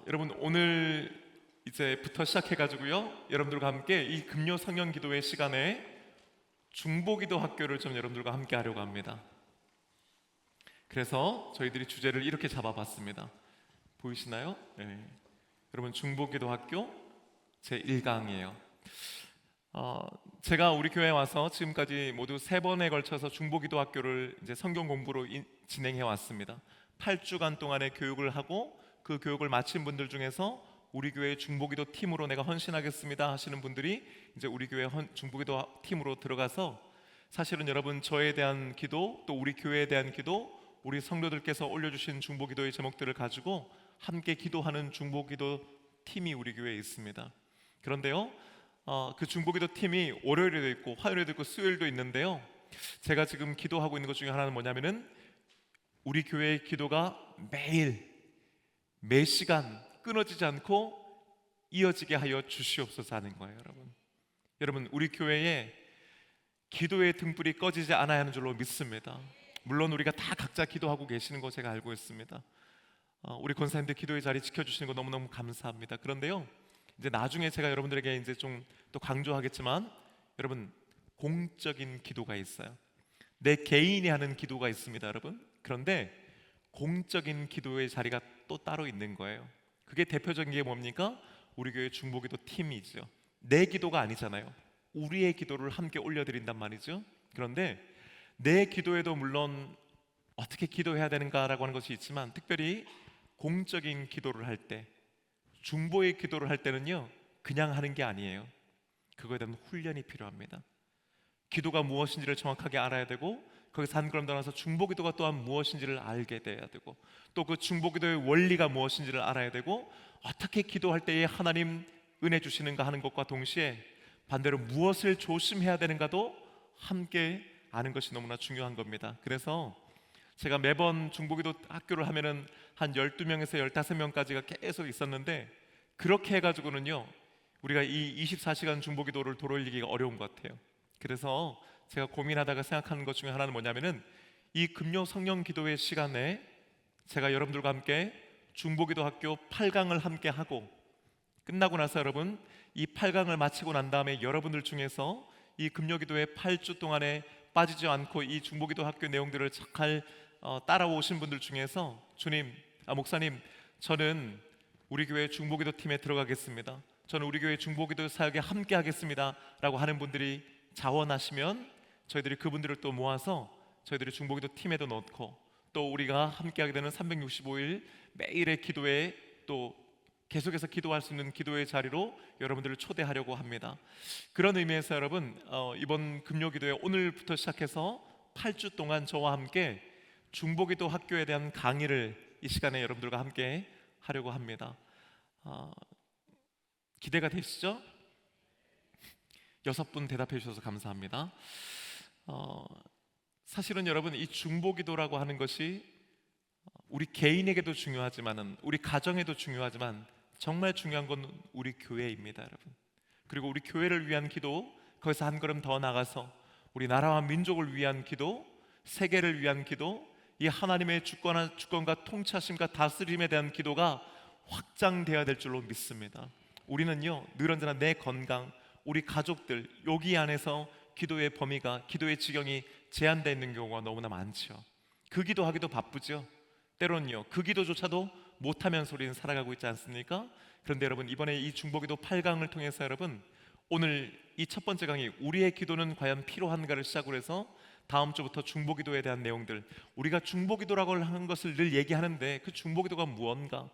여러분 오늘 이제부터 시작해가지고요, 여러분들과 함께 이 금요 성령 기도회 시간에 중보기도 학교를 좀 여러분들과 함께 하려고 합니다. 그래서 저희들이 주제를 이렇게 잡아봤습니다. 보이시나요? 네. 여러분, 중보기도 학교 제1강이에요. 제가 우리 교회에 와서 지금까지 모두 3번에 걸쳐서 중보기도 학교를 이제 성경 공부로 진행해 왔습니다. 8주간 동안의 교육을 하고 그 교육을 마친 분들 중에서 우리 교회 중보기도 팀으로 내가 헌신하겠습니다 하시는 분들이 이제 우리 교회 중보기도 팀으로 들어가서, 사실은 여러분 저에 대한 기도, 또 우리 교회에 대한 기도, 우리 성도들께서 올려주신 중보기도의 제목들을 가지고 함께 기도하는 중보기도 팀이 우리 교회에 있습니다. 그런데요, 그 중보기도 팀이 월요일에도 있고 화요일에도 있고 수요일도 있는데요, 제가 지금 기도하고 있는 것 중에 하나는 뭐냐면은 우리 교회의 기도가 매일 매 시간 끊어지지 않고 이어지게 하여 주시옵소서 하는 거예요. 여러분 우리 교회에 기도의 등불이 꺼지지 않아야 하는 줄로 믿습니다. 물론 우리가 다 각자 기도하고 계시는 거 제가 알고 있습니다. 우리 권사님들 기도의 자리 지켜주시는 거 너무너무 감사합니다. 그런데요, 이제 나중에 제가 여러분들에게 이제 좀 또 강조하겠지만, 여러분 공적인 기도가 있어요. 내 개인이 하는 기도가 있습니다, 여러분. 그런데 공적인 기도의 자리가 또 따로 있는 거예요. 그게 대표적인 게 뭡니까? 우리 교회 중보기도 팀이죠. 내 기도가 아니잖아요. 우리의 기도를 함께 올려드린단 말이죠. 그런데 내 기도에도 물론 어떻게 기도해야 되는가라고 하는 것이 있지만, 특별히 공적인 기도를 할 때, 중보의 기도를 할 때는요, 그냥 하는 게 아니에요. 그거에 대한 훈련이 필요합니다. 기도가 무엇인지를 정확하게 알아야 되고, 거기서 한 걸음 더 나가서 중보기도가 또한 무엇인지를 알게 돼야 되고, 또 그 중보기도의 원리가 무엇인지를 알아야 되고, 어떻게 기도할 때에 하나님 은혜 주시는가 하는 것과 동시에 반대로 무엇을 조심해야 되는가도 함께 아는 것이 너무나 중요한 겁니다. 그래서 제가 매번 중보기도 학교를 하면은 한 12명에서 15명까지가 계속 있었는데, 그렇게 해가지고는요 우리가 이 24시간 중보기도를 돌리기가 어려운 것 같아요. 그래서 제가 고민하다가 생각하는 것 중에 하나는 뭐냐면은, 이 금요 성령 기도회 시간에 제가 여러분들과 함께 중보기도 학교 8강을 함께 하고, 끝나고 나서 여러분 이 8강을 마치고 난 다음에 여러분들 중에서 이 금요 기도회 8주 동안에 빠지지 않고 이 중보기도 학교 내용들을 잘 따라오신 분들 중에서 목사님, 저는 우리 교회 중보기도 팀에 들어가겠습니다, 저는 우리 교회 중보기도 사역에 함께 하겠습니다 라고 하는 분들이 자원하시면, 저희들이 그분들을 또 모아서 저희들이 중보기도 팀에도 넣고, 또 우리가 함께하게 되는 365일 매일의 기도에 또 계속해서 기도할 수 있는 기도의 자리로 여러분들을 초대하려고 합니다. 그런 의미에서 여러분, 이번 금요기도회 오늘부터 시작해서 8주 동안 저와 함께 중보기도 학교에 대한 강의를 이 시간에 여러분들과 함께 하려고 합니다. 기대가 되시죠? 6분 대답해 주셔서 감사합니다. 사실은 여러분, 이 중보기도라고 하는 것이 우리 개인에게도 중요하지만은, 우리 가정에도 중요하지만, 정말 중요한 건 우리 교회입니다, 여러분. 그리고 우리 교회를 위한 기도, 거기서 한 걸음 더 나가서 우리 나라와 민족을 위한 기도, 세계를 위한 기도, 이 하나님의 주권과 통치하심과 다스림에 대한 기도가 확장되어야 될 줄로 믿습니다. 우리는요, 늘 언제나 내 건강, 우리 가족들, 여기 안에서 기도의 범위가, 기도의 지경이 제한되어 있는 경우가 너무나 많죠. 그 기도하기도 바쁘죠. 때로는요, 그 기도조차도 못하면서 우리는 살아가고 있지 않습니까? 그런데 여러분, 이번에 이 중보기도 8강을 통해서 여러분, 오늘 이 첫 번째 강의, 우리의 기도는 과연 필요한가를 시작으로 해서 다음 주부터 중보기도에 대한 내용들, 우리가 중보기도라고 하는 것을 늘 얘기하는데 그 중보기도가 무언가,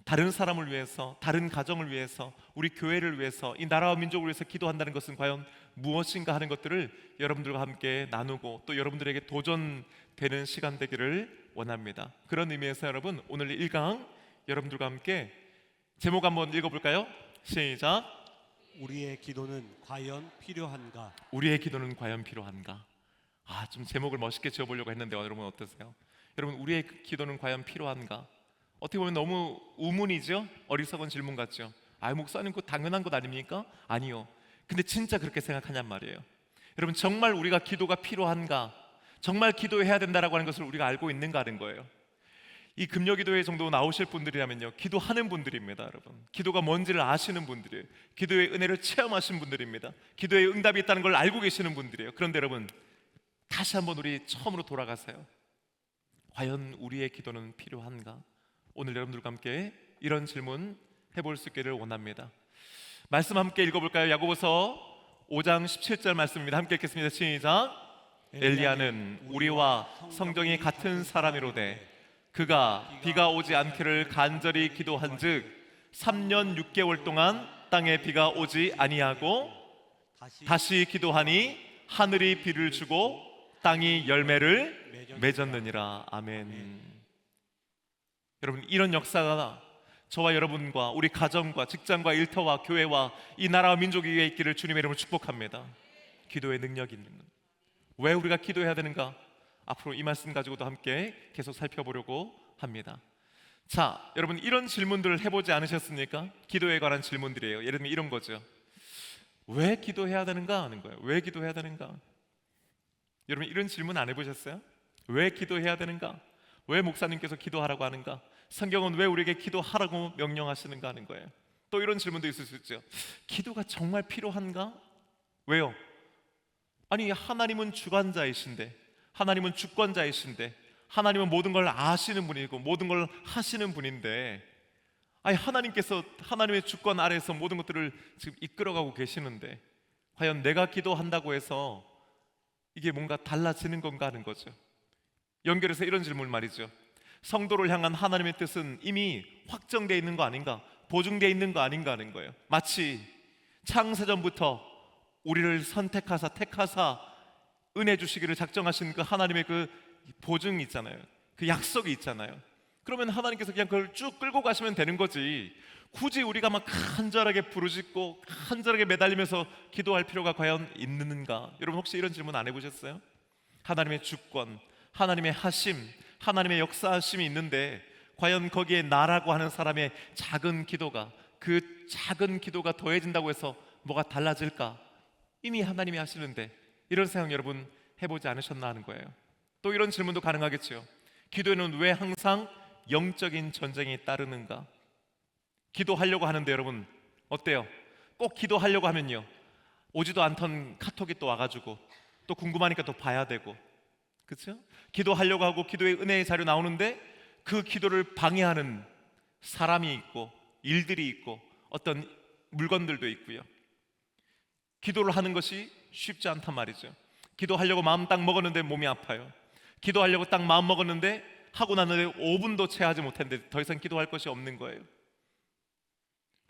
다른 사람을 위해서, 다른 가정을 위해서, 우리 교회를 위해서, 이 나라와 민족을 위해서 기도한다는 것은 과연 무엇인가 하는 것들을 여러분들과 함께 나누고, 또 여러분들에게 도전되는 시간 되기를 원합니다. 그런 의미에서 여러분, 오늘 1강 여러분들과 함께 제목 한번 읽어볼까요? 시작. 우리의 기도는 과연 필요한가? 우리의 기도는 과연 필요한가? 좀 제목을 멋있게 지어보려고 했는데 여러분 어떠세요? 여러분, 우리의 기도는 과연 필요한가? 어떻게 보면 너무 우문이죠? 어리석은 질문 같죠? 목사님, 그거 당연한 것 아닙니까? 아니요. 근데 진짜 그렇게 생각하냔 말이에요. 여러분, 정말 우리가 기도가 필요한가? 정말 기도해야 된다라고 하는 것을 우리가 알고 있는가 하는 거예요. 이 금요기도회 정도 나오실 분들이라면요, 기도하는 분들입니다. 여러분, 기도가 뭔지를 아시는 분들이에요. 기도의 은혜를 체험하신 분들입니다. 기도의 응답이 있다는 걸 알고 계시는 분들이에요. 그런데 여러분, 다시 한번 우리 처음으로 돌아가세요. 과연 우리의 기도는 필요한가? 오늘 여러분들과 함께 이런 질문 해볼 수 있기를 원합니다. 말씀 함께 읽어볼까요? 야고보서 5장 17절 말씀입니다. 함께 읽겠습니다. 시작. 엘리야는 우리와 성정이 같은 사람이로되 그가 비가 오지 않기를 간절히 기도한즉 3년 6개월 동안 땅에 비가 오지 아니하고 다시 기도하니 하늘이 비를 주고 땅이 열매를 맺었느니라. 아멘. 여러분, 이런 역사가 저와 여러분과 우리 가정과 직장과 일터와 교회와 이 나라와 민족 위에 있기를 주님의 이름으로 축복합니다. 기도의 능력이 있는 것. 왜 우리가 기도해야 되는가? 앞으로 이 말씀 가지고도 함께 계속 살펴보려고 합니다. 자, 여러분, 이런 질문들을 해보지 않으셨습니까? 기도에 관한 질문들이에요. 예를 들면 이런 거죠. 왜 기도해야 되는가 하는 거예요. 왜 기도해야 되는가? 여러분, 이런 질문 안 해보셨어요? 왜 기도해야 되는가? 왜 목사님께서 기도하라고 하는가? 성경은 왜 우리에게 기도하라고 명령하시는가 하는 거예요. 또 이런 질문도 있을 수 있죠. 기도가 정말 필요한가? 왜요? 아니, 하나님은 주관자이신데, 하나님은 주권자이신데, 하나님은 모든 걸 아시는 분이고 모든 걸 하시는 분인데, 아니, 하나님께서 하나님의 주권 아래에서 모든 것들을 지금 이끌어가고 계시는데 과연 내가 기도한다고 해서 이게 뭔가 달라지는 건가 하는 거죠. 연결해서 이런 질문 말이죠. 성도를 향한 하나님의 뜻은 이미 확정되어 있는 거 아닌가? 보증되어 있는 거 아닌가 하는 거예요. 마치 창세전부터 우리를 선택하사 택하사 은혜 주시기를 작정하신 그 하나님의 그 보증이 있잖아요. 그 약속이 있잖아요. 그러면 하나님께서 그냥 그걸 쭉 끌고 가시면 되는 거지, 굳이 우리가 막 간절하게 부르짖고 간절하게 매달리면서 기도할 필요가 과연 있는가? 여러분, 혹시 이런 질문 안 해보셨어요? 하나님의 주권, 하나님의 하심, 하나님의 역사하심이 있는데 과연 거기에 나라고 하는 사람의 작은 기도가, 그 작은 기도가 더해진다고 해서 뭐가 달라질까? 이미 하나님이 하시는데, 이런 생각 여러분 해보지 않으셨나 하는 거예요. 또 이런 질문도 가능하겠죠. 기도에는 왜 항상 영적인 전쟁이 따르는가? 기도하려고 하는데 여러분 어때요? 꼭 기도하려고 하면요, 오지도 않던 카톡이 또 와가지고 또 궁금하니까 또 봐야 되고, 그렇죠? 기도하려고 하고 기도의 은혜의 자료 나오는데 그 기도를 방해하는 사람이 있고 일들이 있고 어떤 물건들도 있고요. 기도를 하는 것이 쉽지 않단 말이죠. 기도하려고 마음 딱 먹었는데 몸이 아파요. 기도하려고 딱 마음 먹었는데 하고 나는데 5분도 채 하지 못했는데 더 이상 기도할 것이 없는 거예요.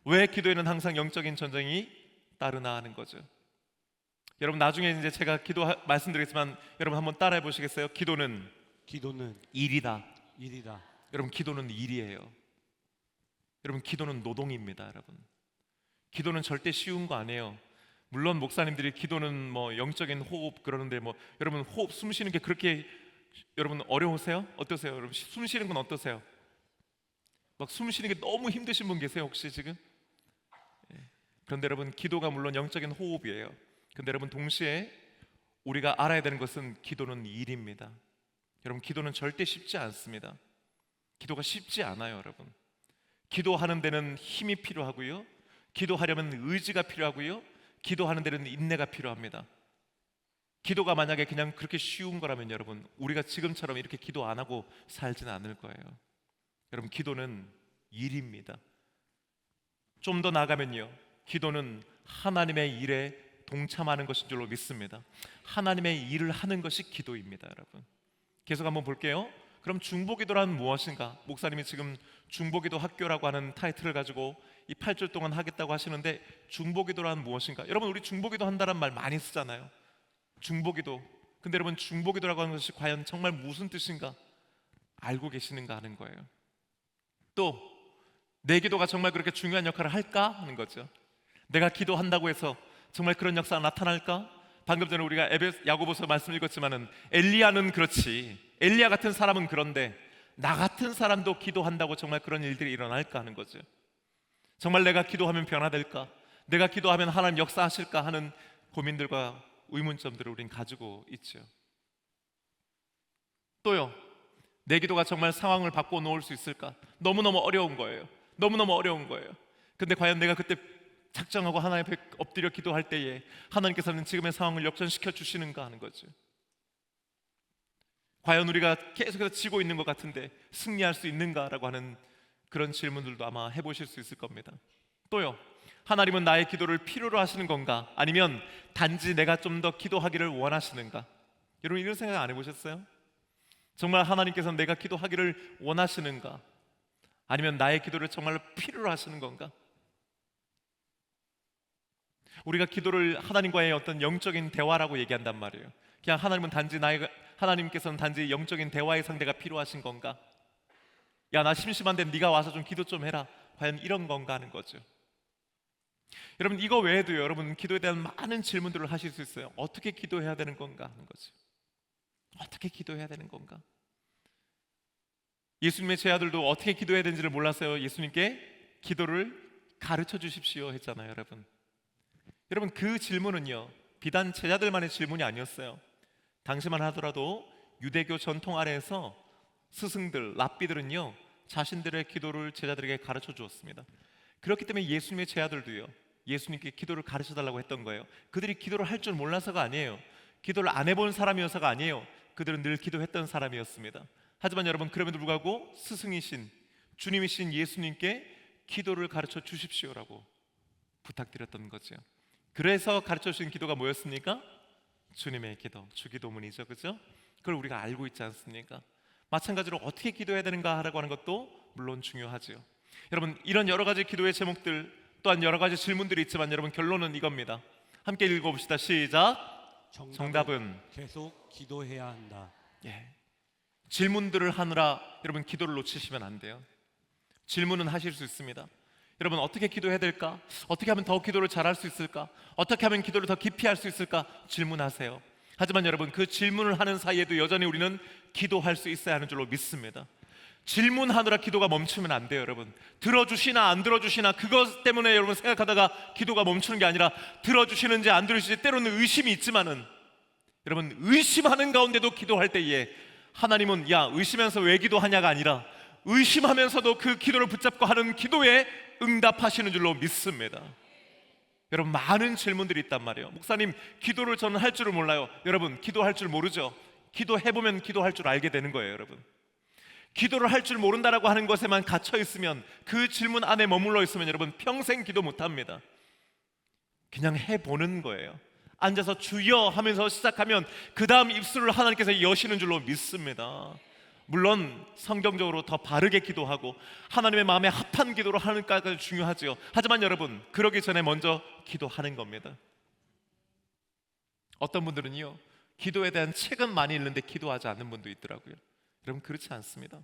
왜 기도에는 항상 영적인 전쟁이 따르나 하는 거죠. 여러분, 나중에 이제 제가 말씀드리겠지만 여러분 한번 따라해 보시겠어요? 기도는 일이다. 여러분, 기도는 일이에요. 여러분, 기도는 노동입니다. 여러분, 기도는 절대 쉬운 거 아니에요. 물론 목사님들이 기도는 뭐 영적인 호흡 그러는데 뭐 여러분, 호흡 숨 쉬는 게 그렇게 여러분 어려우세요? 어떠세요? 여러분, 숨 쉬는 건 어떠세요? 막 숨 쉬는 게 너무 힘드신 분 계세요 혹시 지금? 그런데 여러분, 기도가 물론 영적인 호흡이에요. 근데 여러분, 동시에 우리가 알아야 되는 것은 기도는 일입니다. 여러분, 기도는 절대 쉽지 않습니다. 기도가 쉽지 않아요. 여러분, 기도하는 데는 힘이 필요하고요, 기도하려면 의지가 필요하고요, 기도하는 데는 인내가 필요합니다. 기도가 만약에 그냥 그렇게 쉬운 거라면 여러분, 우리가 지금처럼 이렇게 기도 안 하고 살지는 않을 거예요. 여러분, 기도는 일입니다. 좀 더 나아가면요, 기도는 하나님의 일에 동참하는 것인 줄로 믿습니다. 하나님의 일을 하는 것이 기도입니다. 여러분, 계속 한번 볼게요. 그럼 중보기도란 무엇인가? 목사님이 지금 중보기도 학교라고 하는 타이틀을 가지고 이 8주 동안 하겠다고 하시는데, 중보기도란 무엇인가? 여러분, 우리 중보기도 한다는 말 많이 쓰잖아요. 중보기도. 근데 여러분, 중보기도라고 하는 것이 과연 정말 무슨 뜻인가 알고 계시는가 하는 거예요. 또 내 기도가 정말 그렇게 중요한 역할을 할까 하는 거죠. 내가 기도한다고 해서 정말 그런 역사가 나타날까? 방금 전에 우리가 야고보서 말씀 읽었지만은 엘리야는 그렇지, 엘리야 같은 사람은 그런데 나 같은 사람도 기도한다고 정말 그런 일들이 일어날까 하는 거죠. 정말 내가 기도하면 변화될까? 내가 기도하면 하나님 역사하실까 하는 고민들과 의문점들을 우린 가지고 있죠. 또요, 내 기도가 정말 상황을 바꿔 놓을 수 있을까? 너무너무 어려운 거예요. 너무너무 어려운 거예요. 근데 과연 내가 그때 작정하고 하나님 앞에 엎드려 기도할 때에 하나님께서는 지금의 상황을 역전시켜 주시는가 하는 거죠. 과연 우리가 계속해서 지고 있는 것 같은데 승리할 수 있는가라고 하는 그런 질문들도 아마 해보실 수 있을 겁니다. 또요, 하나님은 나의 기도를 필요로 하시는 건가? 아니면 단지 내가 좀 더 기도하기를 원하시는가? 여러분 이런 생각 안 해보셨어요? 정말 하나님께서는 내가 기도하기를 원하시는가? 아니면 나의 기도를 정말로 필요로 하시는 건가? 우리가 기도를 하나님과의 어떤 영적인 대화라고 얘기한단 말이에요. 그냥 하나님께서는 단지 영적인 대화의 상대가 필요하신 건가? 야, 나 심심한데 네가 와서 좀 기도 좀 해라. 과연 이런 건가 하는 거죠. 여러분 이거 외에도 여러분 기도에 대한 많은 질문들을 하실 수 있어요. 어떻게 기도해야 되는 건가 하는 거죠. 어떻게 기도해야 되는 건가? 예수님의 제자들도 어떻게 기도해야 되는지를 몰랐어요. 예수님께 기도를 가르쳐 주십시오 했잖아요, 여러분. 여러분 그 질문은요, 비단 제자들만의 질문이 아니었어요. 당시만 하더라도 유대교 전통 아래에서 스승들, 랍비들은요 자신들의 기도를 제자들에게 가르쳐 주었습니다. 그렇기 때문에 예수님의 제자들도요 예수님께 기도를 가르쳐 달라고 했던 거예요. 그들이 기도를 할 줄 몰라서가 아니에요. 기도를 안 해본 사람이어서가 아니에요. 그들은 늘 기도했던 사람이었습니다. 하지만 여러분 그럼에도 불구하고 스승이신 주님이신 예수님께 기도를 가르쳐 주십시오라고 부탁드렸던 거죠. 그래서 가르쳐 주신 기도가 뭐였습니까? 주님의 기도, 주기도문이죠, 그죠? 그걸 우리가 알고 있지 않습니까? 마찬가지로 어떻게 기도해야 되는가라고 하는 것도 물론 중요하죠. 여러분 이런 여러 가지 기도의 제목들 또한 여러 가지 질문들이 있지만 여러분 결론은 이겁니다. 함께 읽어봅시다. 시작. 정답은 계속 기도해야 한다. 예. 질문들을 하느라 여러분 기도를 놓치시면 안 돼요. 질문은 하실 수 있습니다. 여러분 어떻게 기도해야 될까? 어떻게 하면 더 기도를 잘할 수 있을까? 어떻게 하면 기도를 더 깊이 할 수 있을까? 질문하세요. 하지만 여러분 그 질문을 하는 사이에도 여전히 우리는 기도할 수 있어야 하는 줄로 믿습니다. 질문하느라 기도가 멈추면 안 돼요, 여러분. 들어주시나 안 들어주시나 그것 때문에 여러분 생각하다가 기도가 멈추는 게 아니라 들어주시는지 안 들어주시는지 때로는 의심이 있지만은 여러분 의심하는 가운데도 기도할 때에 하나님은 야 의심하면서 왜 기도하냐가 아니라 의심하면서도 그 기도를 붙잡고 하는 기도에 응답하시는 줄로 믿습니다. 여러분 많은 질문들이 있단 말이에요. 목사님 기도를 저는 할 줄을 몰라요. 여러분 기도할 줄 모르죠. 기도해보면 기도할 줄 알게 되는 거예요, 여러분. 기도를 할 줄 모른다라고 하는 것에만 갇혀 있으면 그 질문 안에 머물러 있으면 여러분 평생 기도 못합니다. 그냥 해보는 거예요. 앉아서 주여 하면서 시작하면 그 다음 입술을 하나님께서 여시는 줄로 믿습니다. 물론 성경적으로 더 바르게 기도하고 하나님의 마음에 합한 기도를 하는까지 중요하죠. 하지만 여러분 그러기 전에 먼저 기도하는 겁니다. 어떤 분들은요 기도에 대한 책은 많이 읽는데 기도하지 않는 분도 있더라고요. 여러분 그렇지 않습니다.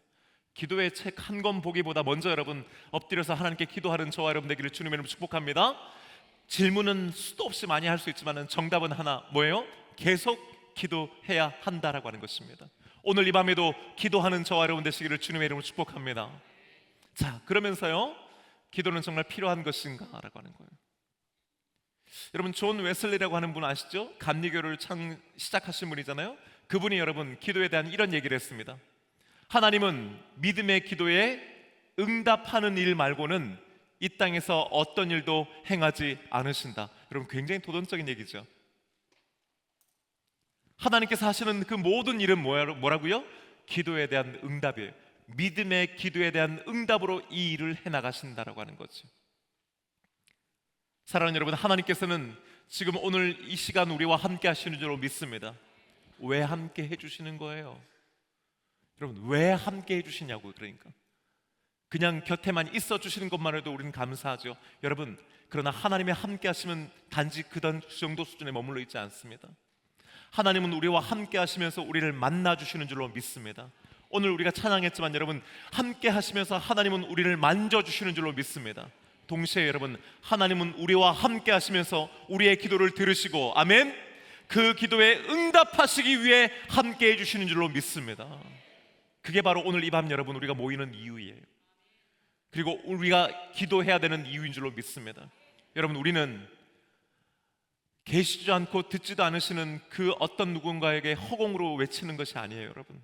기도의 책 한 권 보기보다 먼저 여러분 엎드려서 하나님께 기도하는 저와 여러분 되기를 주님의 이름으로 축복합니다. 질문은 수도 없이 많이 할 수 있지만 정답은 하나 뭐예요? 계속 기도해야 한다라고 하는 것입니다. 오늘 이 밤에도 기도하는 저와 여러분 되시기를 주님의 이름으로 축복합니다. 자 그러면서요 기도는 정말 필요한 것인가 라고 하는 거예요. 여러분 존 웨슬리라고 하는 분 아시죠? 감리교를 시작하신 분이잖아요. 그분이 여러분 기도에 대한 이런 얘기를 했습니다. 하나님은 믿음의 기도에 응답하는 일 말고는 이 땅에서 어떤 일도 행하지 않으신다. 여러분 굉장히 도전적인 얘기죠. 하나님께서 하시는 그 모든 일은 뭐라고요? 기도에 대한 응답이에요. 믿음의 기도에 대한 응답으로 이 일을 해나가신다라고 하는 거죠. 사랑하는 여러분, 하나님께서는 지금 오늘 이 시간 우리와 함께 하시는 줄로 믿습니다. 왜 함께 해주시는 거예요? 여러분 왜 함께 해주시냐고. 그러니까 그냥 곁에만 있어 주시는 것만 해도 우리는 감사하죠. 여러분 그러나 하나님의 함께 하시면 단지 그 정도 수준에 머물러 있지 않습니다. 하나님은 우리와 함께 하시면서 우리를 만나 주시는 줄로 믿습니다. 오늘 우리가 찬양했지만 여러분 함께 하시면서 하나님은 우리를 만져 주시는 줄로 믿습니다. 동시에 여러분 하나님은 우리와 함께 하시면서 우리의 기도를 들으시고 아멘 그 기도에 응답하시기 위해 함께 해주시는 줄로 믿습니다. 그게 바로 오늘 이 밤 여러분 우리가 모이는 이유예요. 그리고 우리가 기도해야 되는 이유인 줄로 믿습니다. 여러분 우리는 계시지도 않고 듣지도 않으시는 그 어떤 누군가에게 허공으로 외치는 것이 아니에요. 여러분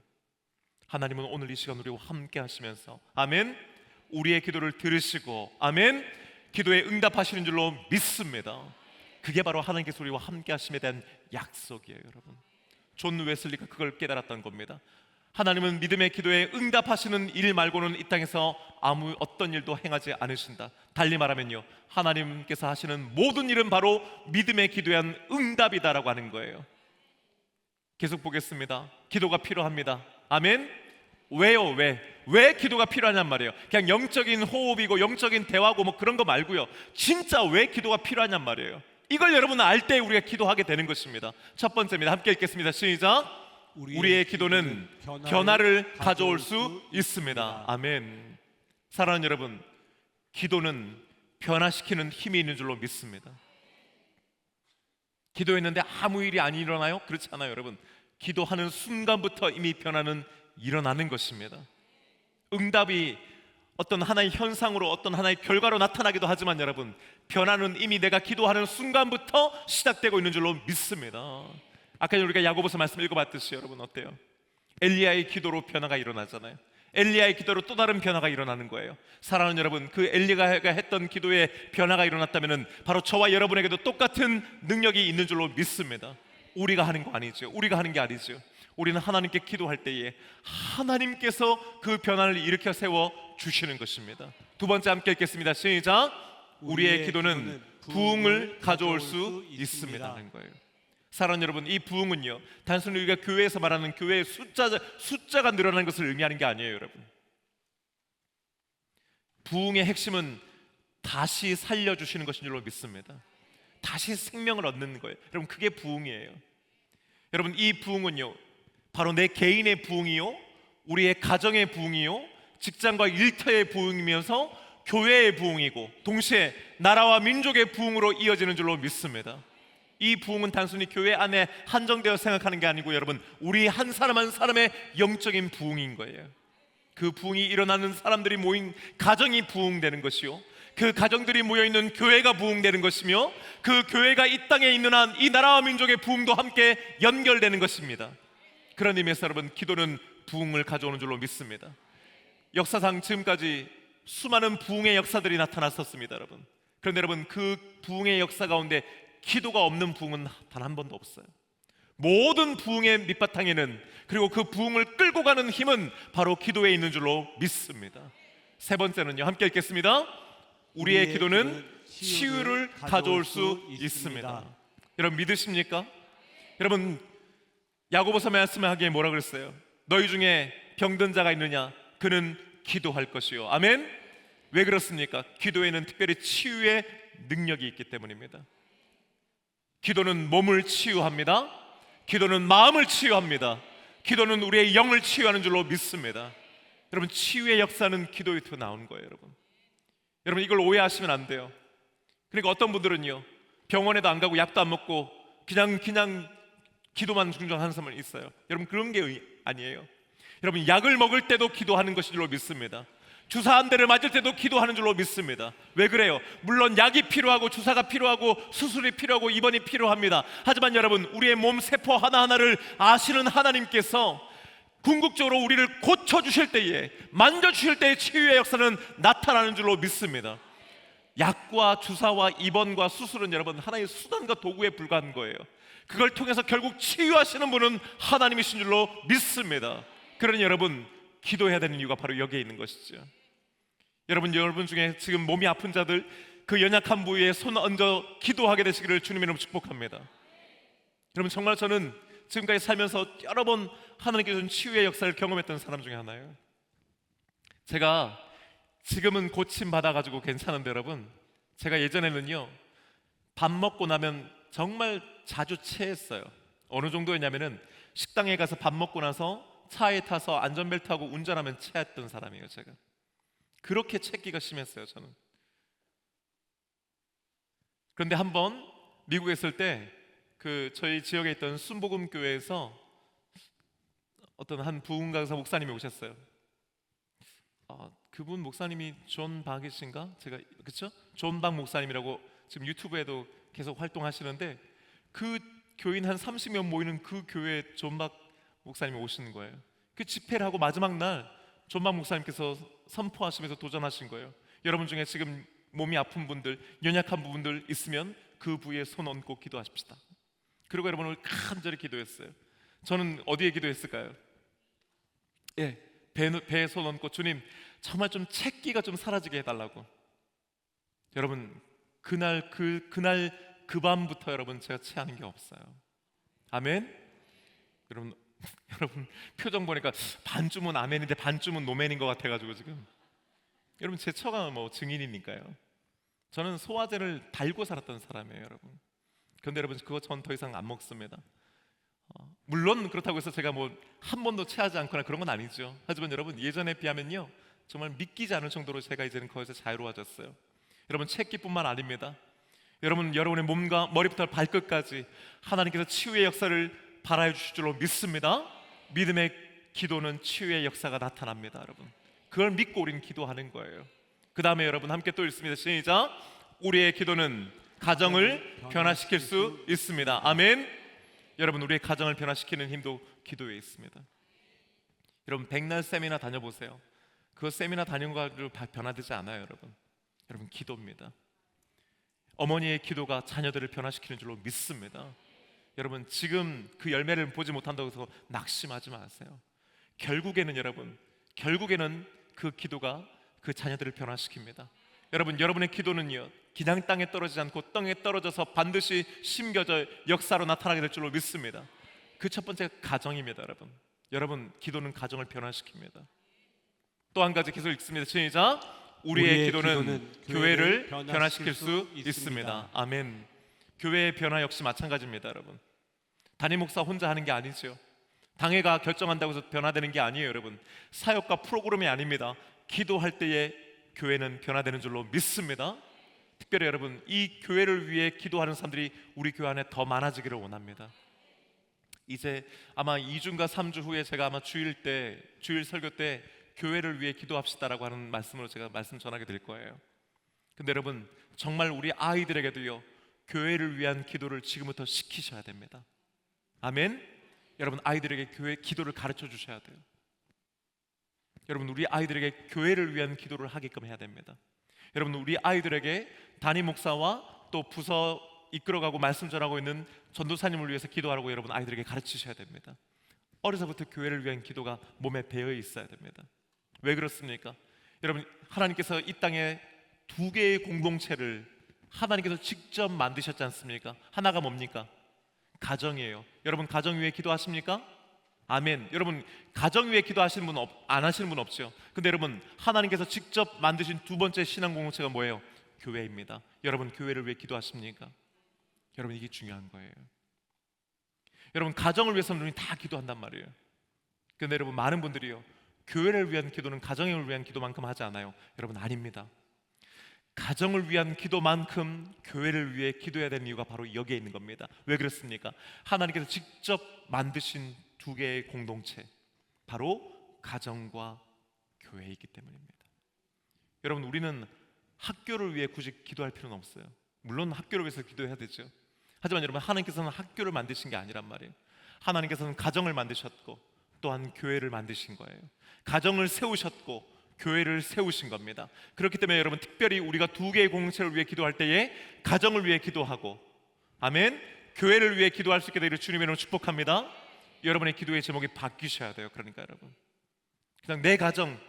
하나님은 오늘 이 시간 우리와 함께 하시면서 아멘, 우리의 기도를 들으시고 아멘, 기도에 응답하시는 줄로 믿습니다. 그게 바로 하나님께서 우리와 함께 하심에 대한 약속이에요. 여러분, 존 웨슬리가 그걸 깨달았던 겁니다. 하나님은 믿음의 기도에 응답하시는 일 말고는 이 땅에서 아무 어떤 일도 행하지 않으신다. 달리 말하면요, 하나님께서 하시는 모든 일은 바로 믿음의 기도에 대한 응답이다라고 하는 거예요. 계속 보겠습니다. 기도가 필요합니다. 아멘. 왜요? 왜 기도가 필요하냔 말이에요. 그냥 영적인 호흡이고 영적인 대화고 뭐 그런 거 말고요, 진짜 왜 기도가 필요하냔 말이에요. 이걸 여러분은 알 때 우리가 기도하게 되는 것입니다. 첫 번째입니다. 함께 읽겠습니다. 시작. 우리의 기도는 변화를 가져올 수 있습니다. 아멘. 사랑하는 여러분, 기도는 변화시키는 힘이 있는 줄로 믿습니다. 기도했는데 아무 일이 안 일어나요? 그렇지 않아요. 여러분, 기도하는 순간부터 이미 변화는 일어나는 것입니다. 응답이 어떤 하나의 현상으로, 어떤 하나의 결과로 나타나기도 하지만 여러분, 변화는 이미 내가 기도하는 순간부터 시작되고 있는 줄로 믿습니다. 아까 우리가 야고보서 말씀 읽어봤듯이 여러분 어때요? 엘리야의 기도로 변화가 일어나잖아요. 엘리야의 기도로 또 다른 변화가 일어나는 거예요. 사랑하는 여러분, 그 엘리야가 했던 기도에 변화가 일어났다면 바로 저와 여러분에게도 똑같은 능력이 있는 줄로 믿습니다. 우리가 하는 거 아니죠. 우리가 하는 게 아니죠. 우리는 하나님께 기도할 때에 하나님께서 그 변화를 일으켜 세워 주시는 것입니다. 두 번째 함께 읽겠습니다. 시작. 우리의 기도는 부흥을 가져올 수 있습니다 하는 거예요. 사랑하는 여러분, 이 부흥은요, 단순히 우리가 교회에서 말하는 교회의 숫자가 늘어나는 것을 의미하는 게 아니에요. 여러분, 부흥의 핵심은 다시 살려주시는 것인 줄로 믿습니다. 다시 생명을 얻는 거예요. 여러분, 그게 부흥이에요. 여러분, 이 부흥은요, 바로 내 개인의 부흥이요, 우리의 가정의 부흥이요, 직장과 일터의 부흥이면서 교회의 부흥이고 동시에 나라와 민족의 부흥으로 이어지는 줄로 믿습니다. 이 부흥은 단순히 교회 안에 한정되어 생각하는 게 아니고 여러분, 우리 한 사람 한 사람의 영적인 부흥인 거예요. 그 부흥이 일어나는 사람들이 모인 가정이 부흥되는 것이요, 그 가정들이 모여있는 교회가 부흥되는 것이며, 그 교회가 이 땅에 있는 한 이 나라와 민족의 부흥도 함께 연결되는 것입니다. 그런 의미에서 여러분, 기도는 부흥을 가져오는 줄로 믿습니다. 역사상 지금까지 수많은 부흥의 역사들이 나타났었습니다. 여러분, 그런데 여러분, 그 부흥의 역사 가운데 기도가 없는 부흥은 단 한 번도 없어요. 모든 부흥의 밑바탕에는, 그리고 그 부흥을 끌고 가는 힘은 바로 기도에 있는 줄로 믿습니다. 세 번째는요, 함께 읽겠습니다. 우리의 기도는 치유를 가져올 수 있습니다. 여러분, 믿으십니까? 여러분, 야고보서 말씀을 하기에 뭐라 그랬어요? 너희 중에 병든 자가 있느냐? 그는 기도할 것이요. 아멘. 왜 그렇습니까? 기도에는 특별히 치유의 능력이 있기 때문입니다. 기도는 몸을 치유합니다. 기도는 마음을 치유합니다. 기도는 우리의 영을 치유하는 줄로 믿습니다. 여러분, 치유의 역사는 기도에서 나오는 거예요. 여러분, 이걸 오해하시면 안 돼요. 그러니까 어떤 분들은요, 병원에도 안 가고 약도 안 먹고 그냥 기도만 중정하는 사람이 있어요. 여러분, 그런 게 아니에요. 여러분, 약을 먹을 때도 기도하는 것인 줄로 믿습니다. 주사 한 대를 맞을 때도 기도하는 줄로 믿습니다. 왜 그래요? 물론 약이 필요하고 주사가 필요하고 수술이 필요하고 입원이 필요합니다. 하지만 여러분, 우리의 몸 세포 하나하나를 아시는 하나님께서 궁극적으로 우리를 고쳐주실 때에, 만져주실 때의 치유의 역사는 나타나는 줄로 믿습니다. 약과 주사와 입원과 수술은 여러분, 하나의 수단과 도구에 불과한 거예요. 그걸 통해서 결국 치유하시는 분은 하나님이신 줄로 믿습니다. 그러니 여러분, 기도해야 되는 이유가 바로 여기에 있는 것이죠. 여러분 중에 지금 몸이 아픈 자들, 그 연약한 부위에 손 얹어 기도하게 되시기를 주님의 이름으로 축복합니다. 여러분, 정말 저는 지금까지 살면서 여러 번 하나님께서 준 치유의 역사를 경험했던 사람 중에 하나예요. 제가 지금은 고침 받아가지고 괜찮은데 여러분, 제가 예전에는요, 밥 먹고 나면 정말 자주 체했어요. 어느 정도였냐면은 식당에 가서 밥 먹고 나서 차에 타서 안전벨트하고 운전하면 체했던 사람이에요. 제가 그렇게 체기가 심했어요, 저는. 그런데 한번 미국에 있을 때 그 저희 지역에 있던 순복음 교회에서 어떤 한 부흥 강사 목사님이 오셨어요. 그분 목사님이 존 박이신가? 제가 그렇죠? 존 박 목사님이라고 지금 유튜브에도 계속 활동하시는데, 그 교인 한 30명 모이는 그 교회에 존 박 목사님이 오시는 거예요. 그 집회를 하고 마지막 날 존박 목사님께서 선포하시면서 도전하신 거예요. 여러분 중에 지금 몸이 아픈 분들, 연약한 부분들 있으면 그 부위에 손 얹고 기도하십시다. 그리고 여러분을 간절히 기도했어요. 저는 어디에 기도했을까요? 예, 배에 손 얹고 주님 정말 좀 채기가 좀 사라지게 해달라고. 여러분 그날 그 밤부터 여러분 제가 체하는 게 없어요. 아멘. 여러분 여러분 표정 보니까 반쯤은 아멘인데 반쯤은 노멘인 것 같아가지고 지금 여러분 제 처가 뭐 증인이니까요. 저는 소화제를 달고 살았던 사람이에요, 여러분. 그런데 여러분 그거 전 더 이상 안 먹습니다. 물론 그렇다고 해서 제가 뭐 한 번도 체하지 않거나 그런 건 아니죠. 하지만 여러분 예전에 비하면요 정말 믿기지 않을 정도로 제가 이제는 거기서 자유로워졌어요. 여러분 채기뿐만 아닙니다. 여러분의 몸과 머리부터 발끝까지 하나님께서 치유의 역사를 발하여 주실 줄로 믿습니다. 믿음의 기도는 치유의 역사가 나타납니다, 여러분. 그걸 믿고 우리는 기도하는 거예요. 그 다음에 여러분 함께 또 읽습니다. 시작. 우리의 기도는 가정을 변화시킬 수 있습니다. 아멘. 여러분 우리의 가정을 변화시키는 힘도 기도에 있습니다. 여러분 백날 세미나 다녀보세요. 그 세미나 다닌 거 가지고 변화되지 않아요, 여러분. 여러분 기도입니다. 어머니의 기도가 자녀들을 변화시키는 줄로 믿습니다. 여러분 지금 그 열매를 보지 못한다고 해서 낙심하지 마세요. 결국에는 그 기도가 그 자녀들을 변화시킵니다. 여러분 여러분의 기도는요 그냥 땅에 떨어지지 않고 땅에 떨어져서 반드시 심겨져 역사로 나타나게 될 줄로 믿습니다. 그 첫 번째가 가정입니다, 여러분. 여러분 기도는 가정을 변화시킵니다. 또 한 가지 계속 읽습니다. 시작. 우리의 기도는 교회를 변화시킬 수 있습니다. 아멘. 교회의 변화 역시 마찬가지입니다, 여러분. 담임 목사 혼자 하는 게 아니죠. 당회가 결정한다고 해서 변화되는 게 아니에요, 여러분. 사역과 프로그램이 아닙니다. 기도할 때에 교회는 변화되는 줄로 믿습니다. 특별히 여러분 이 교회를 위해 기도하는 사람들이 우리 교회 안에 더 많아지기를 원합니다. 이제 아마 2주인가 3주 후에 제가 아마 주일 설교 때 교회를 위해 기도합시다라고 하는 말씀으로 제가 말씀 전하게 될 거예요. 근데 여러분 정말 우리 아이들에게도요 교회를 위한 기도를 지금부터 시키셔야 됩니다. 아멘. 여러분 아이들에게 교회 기도를 가르쳐 주셔야 돼요. 여러분 우리 아이들에게 교회를 위한 기도를 하게끔 해야 됩니다. 여러분 우리 아이들에게 담임 목사와 또 부서 이끌어가고 말씀 전하고 있는 전도사님을 위해서 기도하라고 여러분 아이들에게 가르치셔야 됩니다. 어려서부터 교회를 위한 기도가 몸에 배어 있어야 됩니다. 왜 그렇습니까? 여러분 하나님께서 이 땅에 두 개의 공동체를 하나님께서 직접 만드셨지 않습니까? 하나가 뭡니까? 가정이에요. 여러분 가정 위에 기도하십니까? 아멘. 여러분 가정 위에 기도하시는 분 안 하시는 분 없죠. 근데 여러분 하나님께서 직접 만드신 두 번째 신앙 공동체가 뭐예요? 교회입니다. 여러분 교회를 위해 기도하십니까? 여러분 이게 중요한 거예요. 여러분 가정을 위해서는 우리 다 기도한단 말이에요. 근데 여러분 많은 분들이요 교회를 위한 기도는 가정을 위한 기도만큼 하지 않아요. 여러분 아닙니다. 가정을 위한 기도만큼 교회를 위해 기도해야 되는 이유가 바로 여기에 있는 겁니다. 왜 그렇습니까? 하나님께서 직접 만드신 두 개의 공동체, 바로 가정과 교회이기 때문입니다. 여러분 우리는 학교를 위해 굳이 기도할 필요는 없어요. 물론 학교를 위해서 기도해야 되죠. 하지만 여러분 하나님께서는 학교를 만드신 게 아니란 말이에요. 하나님께서는 가정을 만드셨고 또한 교회를 만드신 거예요. 가정을 세우셨고 교회를 세우신 겁니다. 그렇기 때문에 여러분 특별히 우리가 두 개의 공동체를 위해 기도할 때에 가정을 위해 기도하고 아멘 교회를 위해 기도할 수 있게 되기를 주님의 이름으로 축복합니다. 여러분의 기도의 제목이 바뀌셔야 돼요. 그러니까 여러분 그냥 내 가정,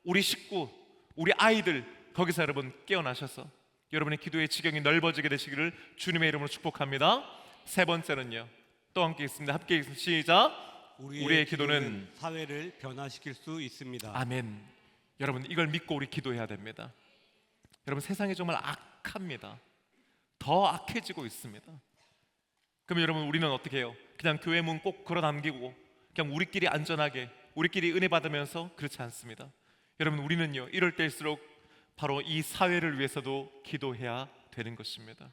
우리 식구, 우리 아이들 거기서 여러분 깨어나셔서 여러분의 기도의 지경이 넓어지게 되시기를 주님의 이름으로 축복합니다. 세 번째는요 또 함께 있습니다. 함께 있습니다. 시작. 우리의 기도는 사회를 변화시킬 수 있습니다. 아멘. 여러분 이걸 믿고 우리 기도해야 됩니다. 여러분 세상이 정말 악합니다. 더 악해지고 있습니다. 그럼 여러분 우리는 어떻게 해요? 그냥 교회 문 꼭 걸어 남기고 그냥 우리끼리 안전하게 우리끼리 은혜 받으면서 그렇지 않습니다. 여러분 우리는요 이럴 때일수록 바로 이 사회를 위해서도 기도해야 되는 것입니다.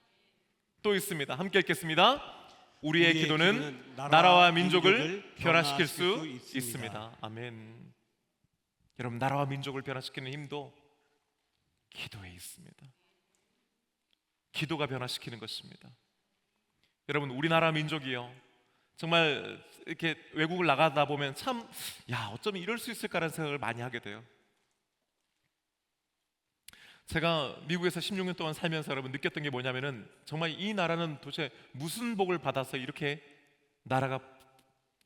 또 있습니다. 함께 읽겠습니다. 우리의 기도는 나라와 민족을 변화시킬 수 있습니다. 아멘. 여러분 나라와 민족을 변화시키는 힘도 기도에 있습니다. 기도가 변화시키는 것입니다. 여러분 우리나라 민족이요 정말 이렇게 외국을 나가다 보면 참, 야, 어쩌면 이럴 수 있을까라는 생각을 많이 하게 돼요. 제가 미국에서 16년 동안 살면서 여러분 느꼈던 게 뭐냐면은 정말 이 나라는 도대체 무슨 복을 받아서 이렇게 나라가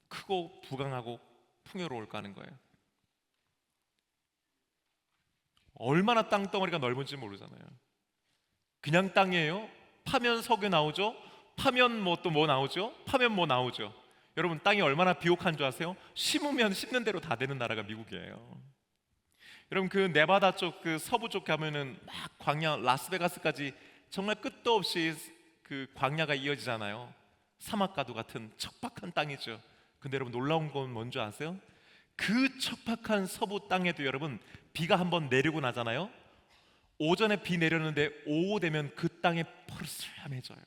크고 부강하고 풍요로울까 하는 거예요. 얼마나 땅덩어리가 넓은지 모르잖아요. 그냥 땅이에요. 파면 석유 나오죠. 파면 뭐 또 뭐 나오죠. 파면 뭐 나오죠. 여러분 땅이 얼마나 비옥한 줄 아세요? 심으면 심는 대로 다 되는 나라가 미국이에요. 여러분 그 네바다 쪽 그 서부 쪽 가면은 막 광야 라스베가스까지 정말 끝도 없이 그 광야가 이어지잖아요. 사막가도 같은 척박한 땅이죠. 근데 여러분 놀라운 건 뭔지 아세요? 그 척박한 서부 땅에도 여러분 비가 한번 내리고 나잖아요. 오전에 비 내렸는데 오후 되면 그 땅이 퍼스름해져요.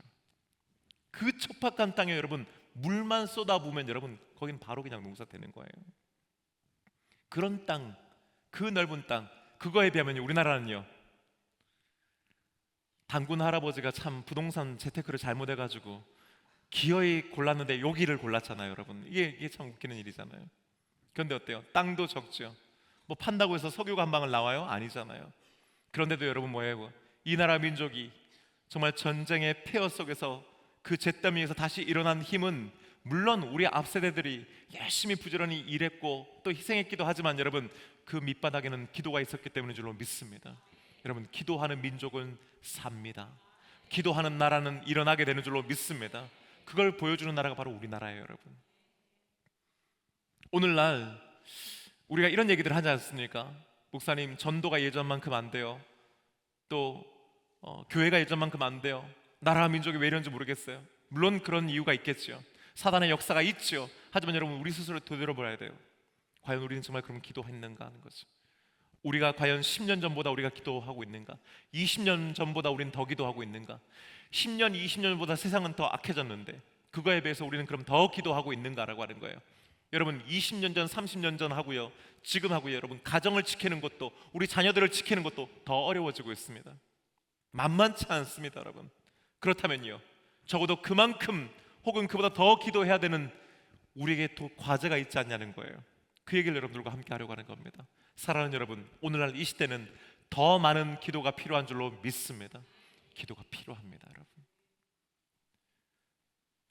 그 척박한 땅에 여러분 물만 쏟아부으면 여러분 거긴 바로 그냥 농사 되는 거예요. 그런 땅, 그 넓은 땅, 그거에 비하면 우리나라는요, 단군 할아버지가 참 부동산 재테크를 잘못해가지고 기어이 골랐는데 여기를 골랐잖아요. 여러분 이게 참 웃기는 일이잖아요. 그런데 어때요? 땅도 적죠. 뭐 판다고 해서 석유가 한 방울 나와요? 아니잖아요. 그런데도 여러분 뭐예요? 이 나라 민족이 정말 전쟁의 폐허 속에서 그 잿더미에서 다시 일어난 힘은 물론 우리 앞 세대들이 열심히 부지런히 일했고 또 희생했기도 하지만 여러분 그 밑바닥에는 기도가 있었기 때문인 줄로 믿습니다. 여러분 기도하는 민족은 삽니다. 기도하는 나라는 일어나게 되는 줄로 믿습니다. 그걸 보여주는 나라가 바로 우리나라예요. 여러분 오늘날 우리가 이런 얘기들 하지 않습니까? 목사님 전도가 예전만큼 안 돼요. 또 교회가 예전만큼 안 돼요. 나라와 민족이 왜 이런지 모르겠어요. 물론 그런 이유가 있겠죠. 사단의 역사가 있죠. 하지만 여러분 우리 스스로 되돌아봐야 돼요. 과연 우리는 정말 그럼 기도했는가 하는 거죠. 우리가 과연 10년 전보다 우리가 기도하고 있는가? 20년 전보다 우리는 더 기도하고 있는가? 10년, 20년보다 세상은 더 악해졌는데 그거에 비해서 우리는 그럼 더 기도하고 있는가라고 하는 거예요. 여러분 20년 전, 30년 전 하고요, 지금 하고요, 여러분 가정을 지키는 것도 우리 자녀들을 지키는 것도 더 어려워지고 있습니다. 만만치 않습니다. 여러분 그렇다면요, 적어도 그만큼 혹은 그보다 더 기도해야 되는 우리에게 또 과제가 있지 않냐는 거예요. 그 얘기를 여러분들과 함께 하려고 하는 겁니다. 사랑하는 여러분, 오늘날 이 시대는 더 많은 기도가 필요한 줄로 믿습니다. 기도가 필요합니다. 여러분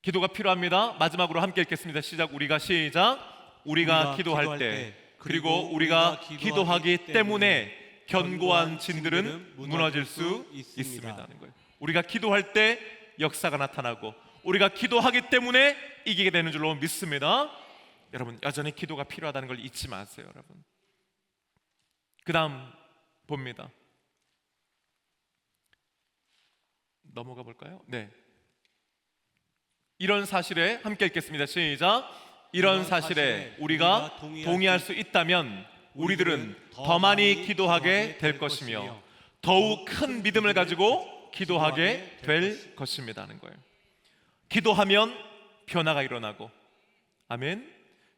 기도가 필요합니다. 마지막으로 함께 읽겠습니다. 시작. 우리가 기도할 때 그리고 우리가 기도하기 때문에 견고한 진들은 무너질 수 있습니다 하는 거예요. 우리가 기도할 때 역사가 나타나고 우리가 기도하기 때문에 이기게 되는 줄로 믿습니다. 여러분 여전히 기도가 필요하다는 걸 잊지 마세요. 여러분 그 다음 봅니다. 넘어가 볼까요? 네. 이런 사실에 함께 읽겠습니다. 시작. 이런 사실에 우리가 동의할 수 있다면 우리들은 더 많이 기도하게 될 것이며 더욱 큰 믿음을 가지고 기도하게 될 것입니다 하는 거예요. 기도하면 변화가 일어나고, 아멘.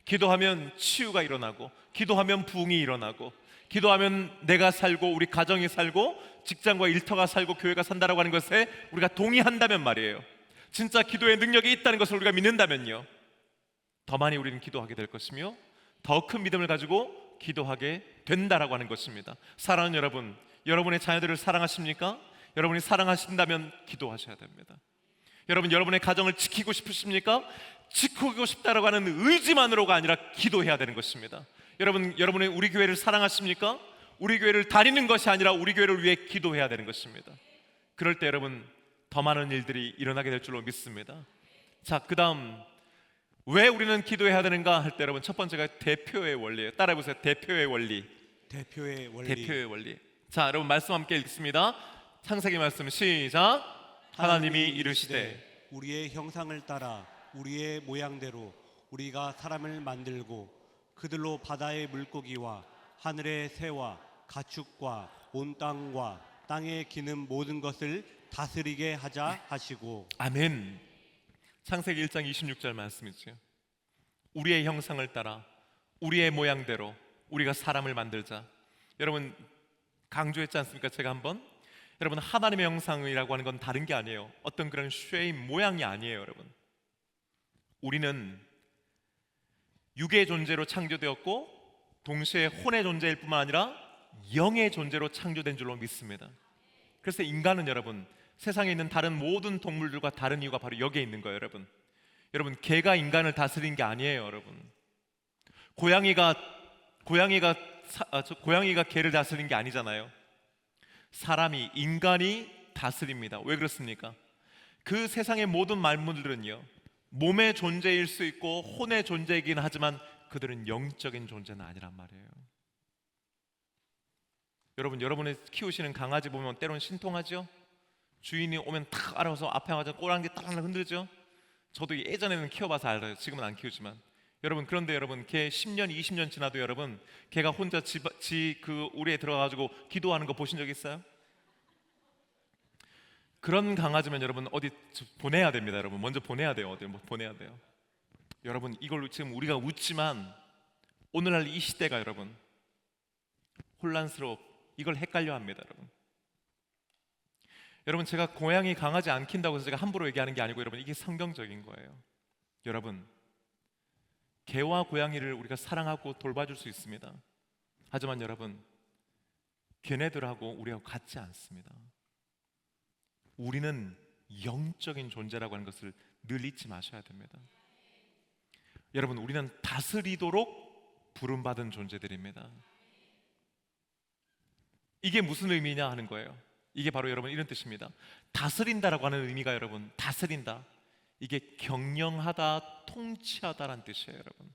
기도하면 치유가 일어나고, 기도하면 부흥이 일어나고, 기도하면 내가 살고 우리 가정이 살고 직장과 일터가 살고 교회가 산다라고 하는 것에 우리가 동의한다면 말이에요. 진짜 기도의 능력이 있다는 것을 우리가 믿는다면요, 더 많이 우리는 기도하게 될 것이며 더 큰 믿음을 가지고 기도하게 된다라고 하는 것입니다. 사랑하는 여러분, 여러분의 자녀들을 사랑하십니까? 여러분이 사랑하신다면 기도하셔야 됩니다. 여러분, 여러분의 가정을 지키고 싶으십니까? 지키고 싶다라고 하는 의지만으로가 아니라 기도해야 되는 것입니다. 여러분, 여러분의 우리 교회를 사랑하십니까? 우리 교회를 다니는 것이 아니라 우리 교회를 위해 기도해야 되는 것입니다. 그럴 때 여러분 더 많은 일들이 일어나게 될 줄로 믿습니다. 자, 그 다음 왜 우리는 기도해야 되는가 할 때 여러분 첫 번째가 대표의 원리예요. 따라해보세요. 대표의 원리. 대표의 원리. 대표의 원리. 자, 여러분 말씀 함께 읽습니다. 창세기 말씀 시작. 하나님이 이르시되 우리의 형상을 따라 우리의 모양대로 우리가 사람을 만들고 그들로 바다의 물고기와 하늘의 새와 가축과 온 땅과 땅에 기는 모든 것을 다스리게 하자 하시고. 아멘. 창세기 1장 26절 말씀이죠. 우리의 형상을 따라 우리의 모양대로 우리가 사람을 만들자. 여러분 강조했지 않습니까? 제가 한번, 여러분 하나님의 형상이라고 하는 건 다른 게 아니에요. 어떤 그런 쉐입 모양이 아니에요. 여러분 우리는 육의 존재로 창조되었고 동시에 혼의 존재일 뿐만 아니라 영의 존재로 창조된 줄로 믿습니다. 그래서 인간은 여러분 세상에 있는 다른 모든 동물들과 다른 이유가 바로 여기에 있는 거예요. 여러분 개가 인간을 다스린 게 아니에요. 여러분 고양이가 개를 다스린 게 아니잖아요. 사람이 인간이 다스립니다. 왜 그렇습니까? 그 세상의 모든 만물들은요 몸의 존재일 수 있고 혼의 존재이긴 하지만 그들은 영적인 존재는 아니란 말이에요. 여러분의 키우시는 강아지 보면 때로는 신통하죠? 주인이 오면 탁 알아서 앞에 와서 꼬랑지 딱 흔들죠? 저도 예전에는 키워봐서 알아요. 지금은 안 키우지만 그런데 걔 10년, 20년 지나도 걔가 혼자 그 우리에 들어가가지고 기도하는 거 보신 적 있어요? 그런 강아지면 여러분 어디 보내야 됩니다. 여러분 먼저 보내야 돼요. 어디 보내야 돼요. 여러분 이걸 지금 우리가 웃지만 오늘날 이 시대가 여러분 이걸 헷갈려 합니다. 여러분 제가 고양이 강아지 안 킨다고 해서 제가 함부로 얘기하는 게 아니고 여러분 이게 성경적인 거예요. 여러분 개와 고양이를 우리가 사랑하고 돌봐줄 수 있습니다. 하지만 여러분 걔네들하고 우리하고 같지 않습니다. 우리는 영적인 존재라고 하는 것을 늘 잊지 마셔야 됩니다. 여러분 우리는 다스리도록 부름받은 존재들입니다. 이게 무슨 의미냐 하는 거예요. 이게 바로 여러분 이런 뜻입니다. 다스린다라고 하는 의미가 여러분 다스린다 이게 경영하다, 통치하다라는 뜻이에요. 여러분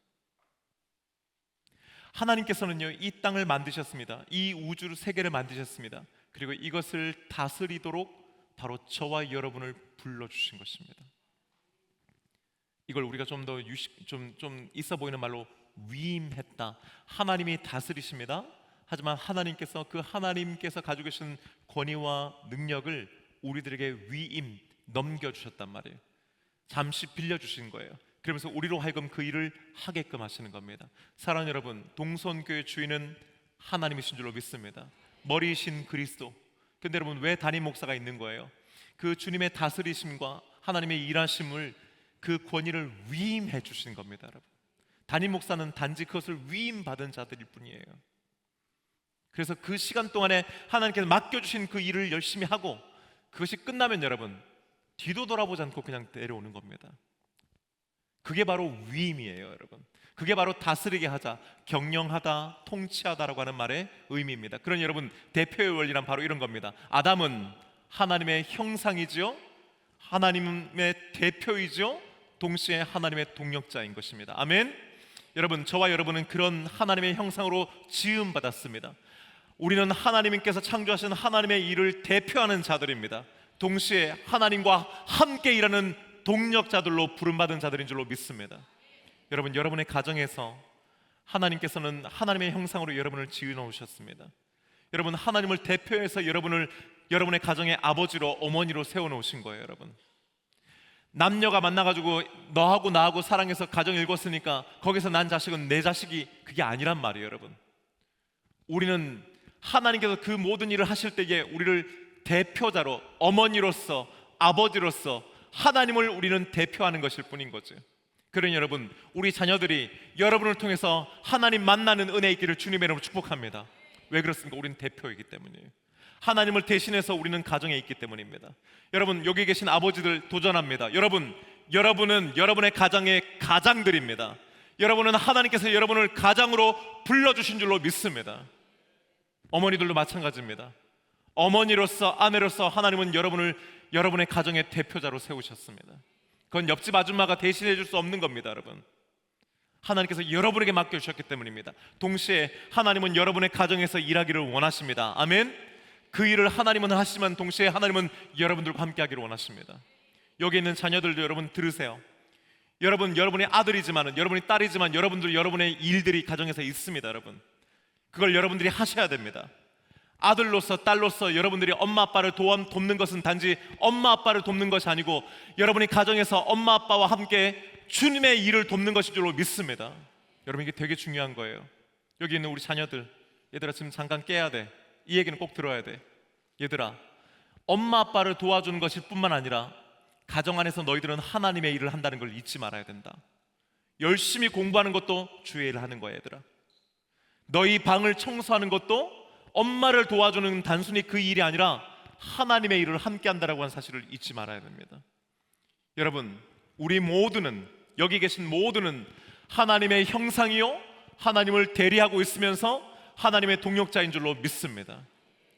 하나님께서는요 이 땅을 만드셨습니다. 이 우주 세계를 만드셨습니다. 그리고 이것을 다스리도록 바로 저와 여러분을 불러주신 것입니다. 이걸 우리가 좀 더 좀 있어 보이는 말로 위임했다. 하나님이 다스리십니다. 하지만 하나님께서 가지고 계신 권위와 능력을 우리들에게 위임 넘겨주셨단 말이에요. 잠시 빌려주신 거예요. 그러면서 우리로 하여금 그 일을 하게끔 하시는 겁니다. 사랑하는 여러분, 동선교회 주인은 하나님이신 줄로 믿습니다. 머리이신 그리스도. 근데 여러분 왜 담임 목사가 있는 거예요? 그 주님의 다스리심과 하나님의 일하심을 그 권위를 위임해 주신 겁니다. 여러분 담임 목사는 단지 그것을 위임받은 자들일 뿐이에요. 그래서 그 시간 동안에 하나님께서 맡겨주신 그 일을 열심히 하고 그것이 끝나면 여러분 뒤도 돌아보지 않고 그냥 내려오는 겁니다. 그게 바로 위임이에요. 여러분 그게 바로 다스리게 하자, 경영하다, 통치하다라고 하는 말의 의미입니다. 그러니 여러분 대표의 원리란 바로 이런 겁니다. 아담은 하나님의 형상이죠, 하나님의 대표이죠, 동시에 하나님의 동력자인 것입니다. 아멘. 여러분 저와 여러분은 그런 하나님의 형상으로 지음 받았습니다. 우리는 하나님께서 창조하신 하나님의 일을 대표하는 자들입니다. 동시에 하나님과 함께 일하는 동력자들로 부름받은 자들인 줄로 믿습니다. 여러분 여러분의 가정에서 하나님께서는 하나님의 형상으로 여러분을 지어 놓으셨습니다. 여러분 하나님을 대표해서 여러분의 가정의 아버지로 어머니로 세워 놓으신 거예요. 여러분 남녀가 만나가지고 너하고 나하고 사랑해서 가정 일궜으니까 거기서 난 자식은 내 자식이 그게 아니란 말이에요. 여러분 우리는 하나님께서 그 모든 일을 하실 때에 우리를 대표자로 어머니로서 아버지로서 하나님을 우리는 대표하는 것일 뿐인 거죠. 그러니 여러분 우리 자녀들이 여러분을 통해서 하나님 만나는 은혜 있기를 주님의 이름으로 축복합니다. 왜 그렇습니까? 우리는 대표이기 때문이에요. 하나님을 대신해서 우리는 가정에 있기 때문입니다. 여러분 여기 계신 아버지들 도전합니다. 여러분은 여러분의 가정의 가장들입니다. 여러분은 하나님께서 여러분을 가장으로 불러주신 줄로 믿습니다. 어머니들도 마찬가지입니다. 어머니로서 아내로서 하나님은 여러분의 가정의 대표자로 세우셨습니다. 그건 옆집 아줌마가 대신해 줄 수 없는 겁니다. 여러분 하나님께서 여러분에게 맡겨주셨기 때문입니다. 동시에 하나님은 여러분의 가정에서 일하기를 원하십니다. 아멘. 그 일을 하나님은 하시지만 동시에 하나님은 여러분들과 함께 하기를 원하십니다. 여기 있는 자녀들도 여러분 들으세요. 여러분의 아들이지만 여러분이 딸이지만 여러분의 일들이 가정에서 있습니다. 여러분 그걸 여러분들이 하셔야 됩니다. 아들로서 딸로서 여러분들이 엄마 아빠를 돕는 것은 단지 엄마 아빠를 돕는 것이 아니고 여러분이 가정에서 엄마 아빠와 함께 주님의 일을 돕는 것인 줄로 믿습니다. 여러분 이게 되게 중요한 거예요. 여기 있는 우리 자녀들, 얘들아 지금 잠깐 깨야 돼. 이 얘기는 꼭 들어야 돼. 얘들아 엄마 아빠를 도와주는 것일 뿐만 아니라 가정 안에서 너희들은 하나님의 일을 한다는 걸 잊지 말아야 된다. 열심히 공부하는 것도 주의 일을 하는 거야, 얘들아. 너희 방을 청소하는 것도 엄마를 도와주는 단순히 그 일이 아니라 하나님의 일을 함께 한다라고 하는 사실을 잊지 말아야 됩니다. 여러분, 우리 모두는, 여기 계신 모두는 하나님의 형상이요 하나님을 대리하고 있으면서 하나님의 동력자인 줄로 믿습니다.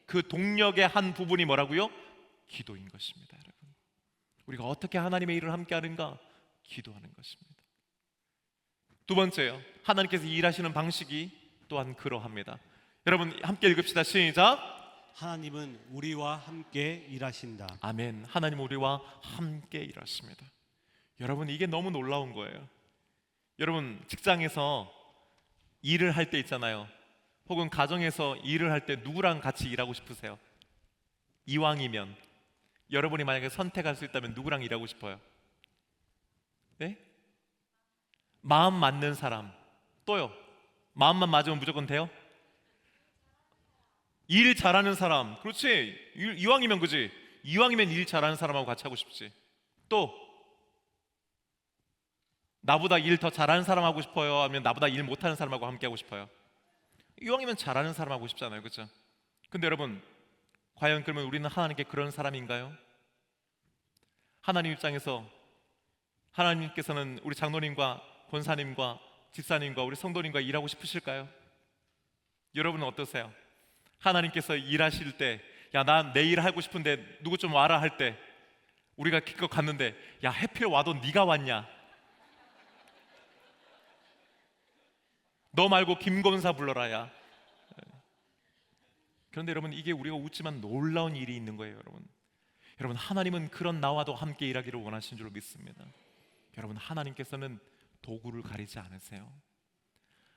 그 동력의 한 부분이 뭐라고요? 기도인 것입니다. 여러분, 우리가 어떻게 하나님의 일을 함께 하는가? 기도하는 것입니다. 두 번째요, 하나님께서 일하시는 방식이 또한 그러합니다. 여러분 함께 읽읍시다. 시작. 하나님은 우리와 함께 일하신다. 아멘. 하나님 우리와 함께 일하십니다. 여러분, 이게 너무 놀라운 거예요. 여러분, 직장에서 일을 할 때 있잖아요. 혹은 가정에서 일을 할 때 누구랑 같이 일하고 싶으세요? 이왕이면 여러분이 만약에 선택할 수 있다면 누구랑 일하고 싶어요? 네? 마음 맞는 사람. 또요? 마음만 맞으면 무조건 돼요? 일 잘하는 사람. 그렇지. 이왕이면, 그지? 이왕이면 일 잘하는 사람하고 같이 하고 싶지. 또 나보다 일 더 잘하는 사람 하고 싶어요? 아니면 나보다 일 못하는 사람하고 함께 하고 싶어요? 이왕이면 잘하는 사람 하고 싶잖아요, 그렇죠? 근데 여러분, 과연 그러면 우리는 하나님께 그런 사람인가요? 하나님 입장에서 하나님께서는 우리 장로님과 권사님과 집사님과 우리 성도님과 일하고 싶으실까요? 여러분은 어떠세요? 하나님께서 일하실 때, 야, 난 내 일 하고 싶은데 누구 좀 와라 할 때, 우리가 기껏 갔는데, 야, 해필 와도 네가 왔냐? 너 말고 김권사 불러라, 야. 그런데 여러분, 이게 우리가 웃지만 놀라운 일이 있는 거예요. 여러분, 하나님은 그런 나와도 함께 일하기를 원하신 줄로 믿습니다. 여러분, 하나님께서는 도구를 가리지 않으세요.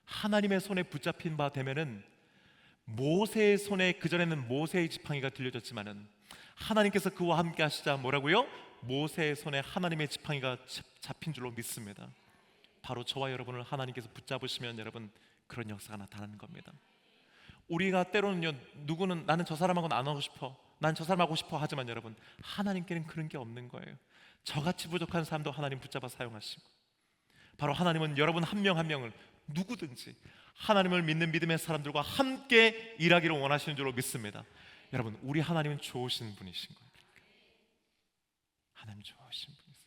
하나님의 손에 붙잡힌 바 되면은, 모세의 손에, 그전에는 모세의 지팡이가 들려졌지만은 하나님께서 그와 함께 하시자 뭐라고요? 모세의 손에 하나님의 지팡이가 잡힌 줄로 믿습니다. 바로 저와 여러분을 하나님께서 붙잡으시면 여러분, 그런 역사가 나타나는 겁니다. 우리가 때로는요, 누구는 나는 저 사람하고는 안 하고 싶어, 난 저 사람 하고 싶어 하지만 여러분, 하나님께는 그런 게 없는 거예요. 저같이 부족한 사람도 하나님 붙잡아 사용하시고, 바로 하나님은 여러분 한 명 한 명을 누구든지 하나님을 믿는 믿음의 사람들과 함께 일하기를 원하시는 줄로 믿습니다. 여러분, 우리 하나님은 좋으신 분이신 거예요. 하나님 좋으신 분이세요.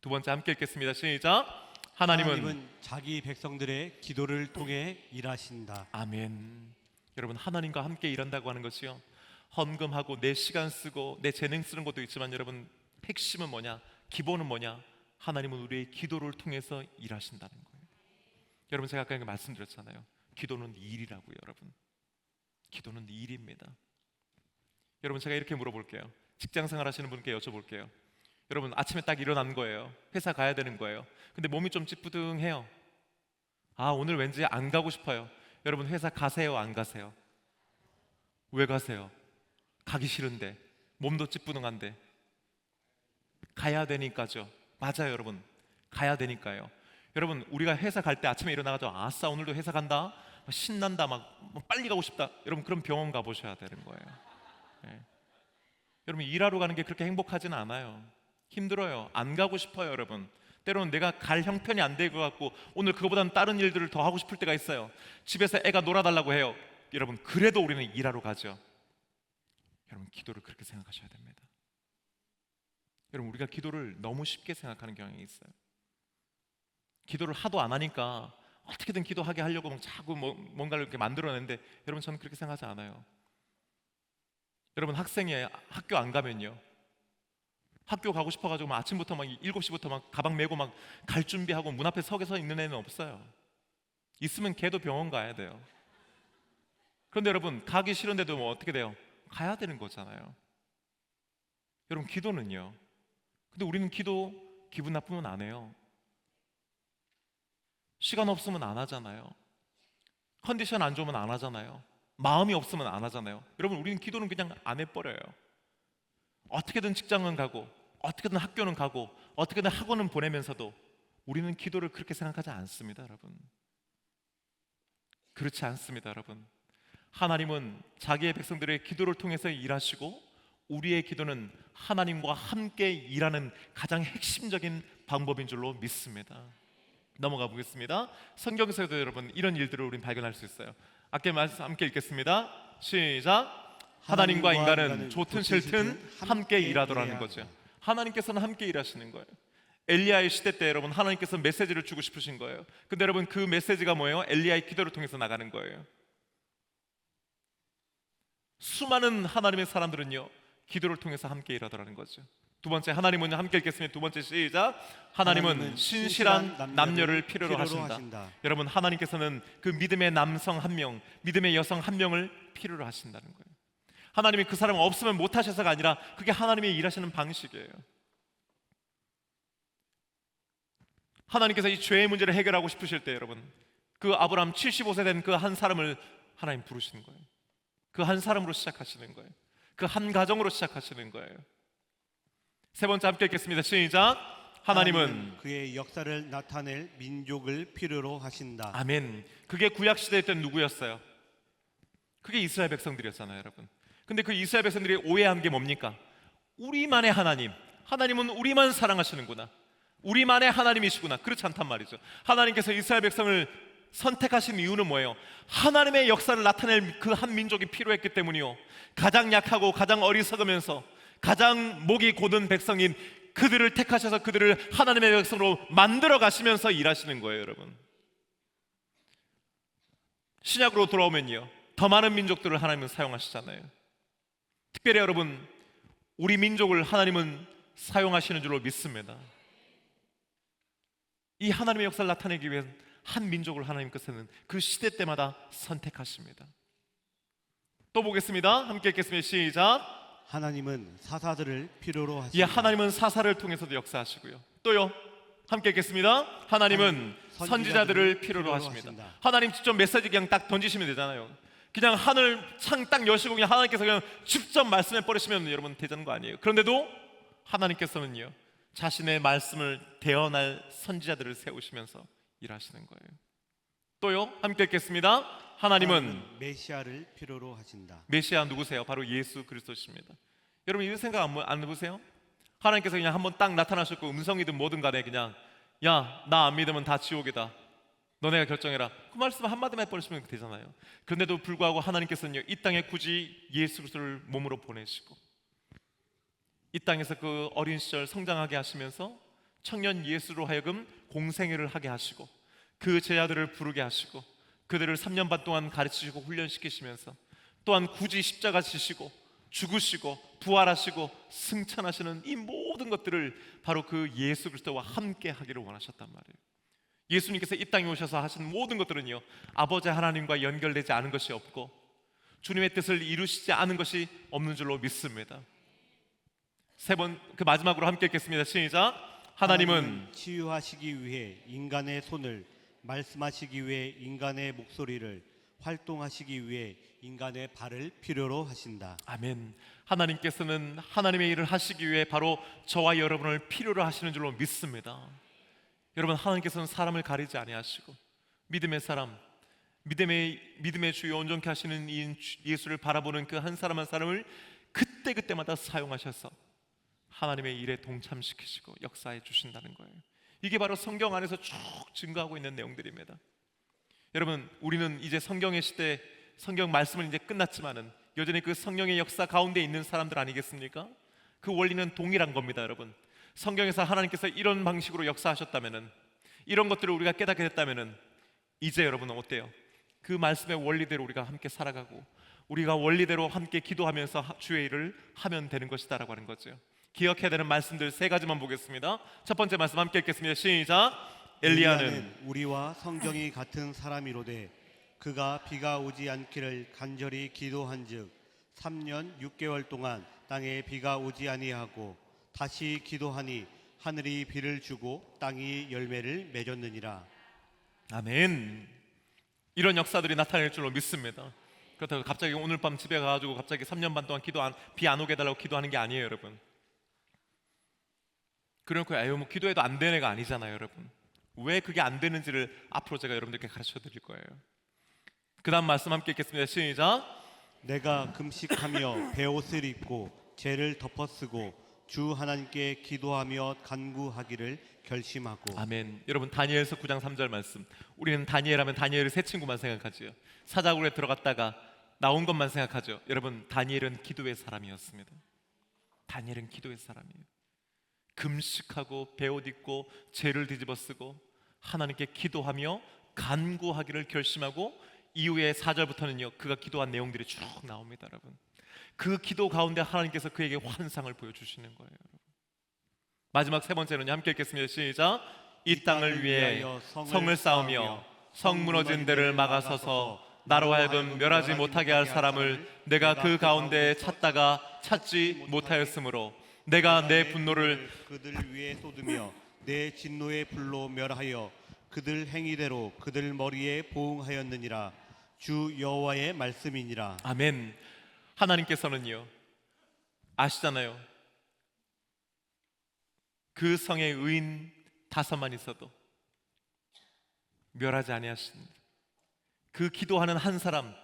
두 번째 함께 읽겠습니다. 시작. 하나님은 자기 백성들의 기도를 통해 일하신다. 아멘. 여러분, 하나님과 함께 일한다고 하는 것이요, 헌금하고 내 시간 쓰고 내 재능 쓰는 것도 있지만 여러분, 핵심은 뭐냐? 기본은 뭐냐? 하나님은 우리의 기도를 통해서 일하신다는 거예요. 여러분, 제가 아까 말씀드렸잖아요. 기도는 일이라고요. 여러분, 기도는 일입니다. 여러분, 제가 이렇게 물어볼게요. 직장생활 하시는 분께 여쭤볼게요. 여러분, 아침에 딱 일어난 거예요. 회사 가야 되는 거예요. 근데 몸이 좀 찌뿌둥해요. 아, 오늘 왠지 안 가고 싶어요. 여러분, 회사 가세요, 안 가세요? 왜 가세요? 가기 싫은데, 몸도 찌뿌둥한데. 가야 되니까죠. 맞아요, 여러분. 가야 되니까요. 여러분, 우리가 회사 갈 때 아침에 일어나가지고 아싸, 오늘도 회사 간다, 신난다, 막 빨리 가고 싶다. 여러분, 그럼 병원 가보셔야 되는 거예요. 네. 여러분, 일하러 가는 게 그렇게 행복하지는 않아요. 힘들어요. 안 가고 싶어요. 여러분, 때로는 내가 갈 형편이 안 될 것 같고 오늘 그거보다는 다른 일들을 더 하고 싶을 때가 있어요. 집에서 애가 놀아달라고 해요. 여러분, 그래도 우리는 일하러 가죠. 여러분, 기도를 그렇게 생각하셔야 됩니다. 여러분, 우리가 기도를 너무 쉽게 생각하는 경향이 있어요. 기도를 하도 안 하니까 어떻게든 기도하게 하려고 자꾸 뭔가를 이렇게 만들어내는데, 여러분, 저는 그렇게 생각하지 않아요. 여러분, 학생이 학교 안 가면요, 학교 가고 싶어가지고 막 아침부터 막 7시부터 막 가방 메고 막 갈 준비하고 문 앞에 서 있는 애는 없어요. 있으면 걔도 병원 가야 돼요. 그런데 여러분, 가기 싫은데도 뭐 어떻게 돼요? 가야 되는 거잖아요. 여러분, 기도는요, 근데 우리는 기도 기분 나쁘면 안 해요. 시간 없으면 안 하잖아요. 컨디션 안 좋으면 안 하잖아요. 마음이 없으면 안 하잖아요. 여러분, 우리는 기도는 그냥 안 해버려요. 어떻게든 직장은 가고 어떻게든 학교는 가고 어떻게든 학원은 보내면서도 우리는 기도를 그렇게 생각하지 않습니다. 여러분, 그렇지 않습니다. 여러분, 하나님은 자기의 백성들의 기도를 통해서 일하시고 우리의 기도는 하나님과 함께 일하는 가장 핵심적인 방법인 줄로 믿습니다. 넘어가 보겠습니다. 성경에서도 여러분 이런 일들을 우린 발견할 수 있어요. 아까 말씀 함께 읽겠습니다. 시작. 하나님과 인간은 좋든 싫든 함께 일하더라는 거죠. 하나님께서는 함께 일하시는 거예요. 엘리야의 시대 때 여러분 하나님께서 메시지를 주고 싶으신 거예요. 근데 여러분 그 메시지가 뭐예요? 엘리야의 기도를 통해서 나가는 거예요. 수많은 하나님의 사람들은요 기도를 통해서 함께 일하더라는 거죠. 두 번째, 하나님은 함께 읽겠습니다. 두 번째 시작. 하나님은 신실한 남녀를 필요로 하신다. 여러분 하나님께서는 그 믿음의 남성 한 명, 믿음의 여성 한 명을 필요로 하신다는 거예요. 하나님이 그 사람 없으면 못 하셔서가 아니라 그게 하나님의 일하시는 방식이에요. 하나님께서 이 죄의 문제를 해결하고 싶으실 때 여러분 그 아브라함 75세 된 그 한 사람을 하나님 부르시는 거예요. 그 한 사람으로 시작하시는 거예요. 그 한 가정으로 시작하시는 거예요. 세 번째 함께 읽겠습니다. 시작. 하나님은 그의 역사를 나타낼 민족을 필요로 하신다. 아멘. 그게 구약 시대 때 누구였어요? 그게 이스라엘 백성들이었잖아요, 여러분. 근데 그 이스라엘 백성들이 오해한 게 뭡니까? 우리만의 하나님, 하나님은 우리만 사랑하시는구나, 우리만의 하나님이시구나. 그렇지 않단 말이죠. 하나님께서 이스라엘 백성을 선택하신 이유는 뭐예요? 하나님의 역사를 나타낼 그 한 민족이 필요했기 때문이요. 가장 약하고 가장 어리석으면서 가장 목이 곧은 백성인 그들을 택하셔서 그들을 하나님의 백성으로 만들어 가시면서 일하시는 거예요, 여러분. 신약으로 돌아오면요 더 많은 민족들을 하나님은 사용하시잖아요. 특별히 여러분 우리 민족을 하나님은 사용하시는 줄로 믿습니다. 이 하나님의 역사를 나타내기 위해 한 민족을 하나님께서는 그 시대 때마다 선택하십니다. 또 보겠습니다. 함께 읽겠습니다. 시작. 하나님은 사사들을 필요로 하신다. 예, 하나님은 사사를 통해서도 역사하시고요. 또요. 함께 읽겠습니다. 하나님은 선지자들을 필요로 하십니다. 하나님 직접 메시지 그냥 딱 던지시면 되잖아요. 그냥 하늘 창 딱 여시고 그냥 하나님께서 그냥 직접 말씀해 버리시면 여러분 되는 거 아니에요. 그런데도 하나님께서는요 자신의 말씀을 대언할 선지자들을 세우시면서 일하시는 거예요. 또요. 함께 읽겠습니다. 하나님은 메시아를 필요로 하신다. 메시아 누구세요? 바로 예수 그리스도십니다. 여러분 이런 생각 안 해보세요? 하나님께서 그냥 한번 딱 나타나셨고 음성이든 뭐든 간에 그냥 야, 나 안 믿으면 다 지옥이다, 너네가 결정해라, 그 말씀 한마디만 해버리시면 되잖아요. 그런데도 불구하고 하나님께서는요 이 땅에 굳이 예수 그리스도를 몸으로 보내시고 이 땅에서 그 어린 시절 성장하게 하시면서 청년 예수로 하여금 공생애를 하게 하시고 그 제자들을 부르게 하시고 그들을 3년 반 동안 가르치시고 훈련시키시면서 또한 굳이 십자가 지시고 죽으시고 부활하시고 승천하시는 이 모든 것들을 바로 그 예수 그리스도와 함께 하기를 원하셨단 말이에요. 예수님께서 이 땅에 오셔서 하신 모든 것들은요 아버지 하나님과 연결되지 않은 것이 없고 주님의 뜻을 이루시지 않은 것이 없는 줄로 믿습니다. 세 번 그 마지막으로 함께 읽겠습니다. 시작. 하나님은 치유하시기 위해 인간의 손을, 말씀하시기 위해 인간의 목소리를, 활동하시기 위해 인간의 발을 필요로 하신다. 아멘. 하나님께서는 하나님의 일을 하시기 위해 바로 저와 여러분을 필요로 하시는 줄로 믿습니다. 여러분 하나님께서는 사람을 가리지 아니하시고 믿음의 사람, 믿음의 주여 온전케 하시는 이 예수를 바라보는 그 한 사람 한 사람을 그때그때마다 사용하셔서 하나님의 일에 동참시키시고 역사해 주신다는 거예요. 이게 바로 성경 안에서 쭉 증거하고 있는 내용들입니다. 여러분 우리는 이제 성경의 시대, 성경 말씀은 이제 끝났지만은 여전히 그 성령의 역사 가운데 있는 사람들 아니겠습니까? 그 원리는 동일한 겁니다. 여러분 성경에서 하나님께서 이런 방식으로 역사하셨다면은, 이런 것들을 우리가 깨닫게 됐다면은 이제 여러분은 어때요? 그 말씀의 원리대로 우리가 함께 살아가고 우리가 원리대로 함께 기도하면서 주의 일을 하면 되는 것이다라고 하는 거죠. 기억해야 되는 말씀들 세 가지만 보겠습니다. 첫 번째 말씀 함께 읽겠습니다. 시작. 엘리야는 우리와 성경이 같은 사람이로되 그가 비가 오지 않기를 간절히 기도한즉 3년 6개월 동안 땅에 비가 오지 아니하고 다시 기도하니 하늘이 비를 주고 땅이 열매를 맺었느니라. 아멘. 이런 역사들이 나타날 줄로 믿습니다. 그렇다고 갑자기 오늘 밤 집에 가가지고 갑자기 3년 반 동안 비 안 오게 해달라고 기도하는 게 아니에요, 여러분. 그러니까 아유 뭐 기도해도 안 되는 애가 아니잖아요, 여러분. 왜 그게 안 되는지를 앞으로 제가 여러분들께 가르쳐 드릴 거예요. 그 다음 말씀 함께 읽겠습니다. 시작. 내가 금식하며 베옷을 입고 죄를 덮어쓰고 주 하나님께 기도하며 간구하기를 결심하고. 아멘. 여러분 다니엘서 9장 3절 말씀. 우리는 다니엘 하면 다니엘의 세 친구만 생각하지요. 사자굴에 들어갔다가 나온 것만 생각하죠. 여러분 다니엘은 기도의 사람이었습니다. 다니엘은 기도의 사람이에요. 금식하고 베옷 입고 죄를 뒤집어쓰고 하나님께 기도하며 간구하기를 결심하고 이후에 4절부터는요 그가 기도한 내용들이 쭉 나옵니다. 여러분 그 기도 가운데 하나님께서 그에게 환상을 보여주시는 거예요. 마지막 세 번째는요 함께 읽겠습니다. 시작. 이 땅을 위해 성을 쌓으며 성 무너진 데를 막아서서 나로 하여금 멸하지 못하게 할 사람을 내가 그 가운데 찾다가 찾지 못하였으므로 내가 내 분노를 그들 위에 쏟으며 내 진노의 불로 멸하여 그들 행위대로 그들 머리에 보응하였느니라. 주 여호와의 말씀이니라. 아멘. 하나님께서는요 아시잖아요. 그 성에 의인 5만 있어도 멸하지 아니하십니다. 그 기도하는 한 사람,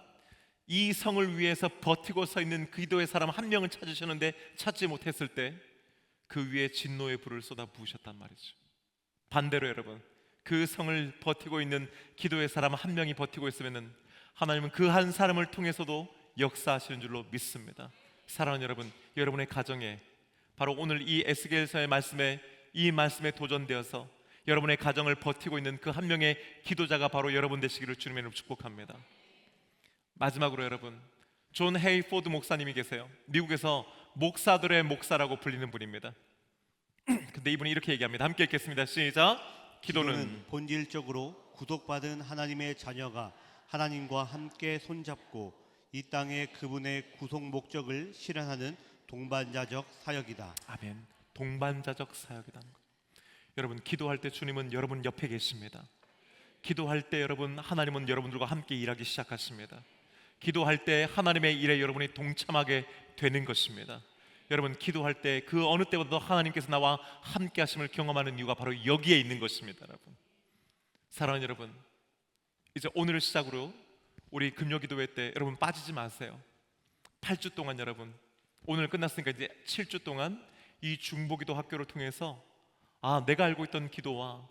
이 성을 위해서 버티고 서 있는 그 기도의 사람 한 명을 찾으셨는데 찾지 못했을 때 그 위에 진노의 불을 쏟아 부으셨단 말이죠. 반대로 여러분 그 성을 버티고 있는 기도의 사람 한 명이 버티고 있으면 하나님은 그 한 사람을 통해서도 역사하시는 줄로 믿습니다. 사랑하는 여러분, 여러분의 가정에 바로 오늘 이 에스겔서의 말씀에 이 말씀에 도전되어서 여러분의 가정을 버티고 있는 그 한 명의 기도자가 바로 여러분 되시기를 주님의 이름으로 축복합니다. 마지막으로 여러분 존 헤이포드 목사님이 계세요. 미국에서 목사들의 목사라고 불리는 분입니다. 근데 이분이 이렇게 얘기합니다. 함께 읽겠습니다. 시작. 기도는 본질적으로 구속받은 하나님의 자녀가 하나님과 함께 손잡고 이 땅에 그분의 구속 목적을 실현하는 동반자적 사역이다. 아멘. 동반자적 사역이라는 것. 여러분 기도할 때 주님은 여러분 옆에 계십니다. 기도할 때 여러분 하나님은 여러분들과 함께 일하기 시작하십니다. 기도할 때 하나님의 일에 여러분이 동참하게 되는 것입니다. 여러분 기도할 때 그 어느 때보다도 하나님께서 나와 함께 하심을 경험하는 이유가 바로 여기에 있는 것입니다. 여러분 사랑하는 여러분 이제 오늘을 시작으로 우리 금요기도회 때 여러분 빠지지 마세요. 8주 동안 여러분 오늘 끝났으니까 이제 7주 동안 이 중보기도 학교를 통해서 내가 알고 있던 기도와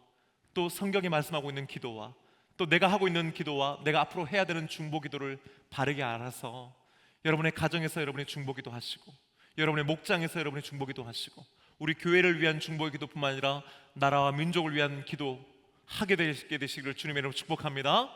또 성경이 말씀하고 있는 기도와 또 내가 하고 있는 기도와 내가 앞으로 해야 되는 중보기도를 바르게 알아서 여러분의 가정에서 여러분의 중보기도 하시고 여러분의 목장에서 여러분의 중보기도 하시고 우리 교회를 위한 중보기도뿐만 아니라 나라와 민족을 위한 기도 하게 되시기를 주님의 이름으로 축복합니다.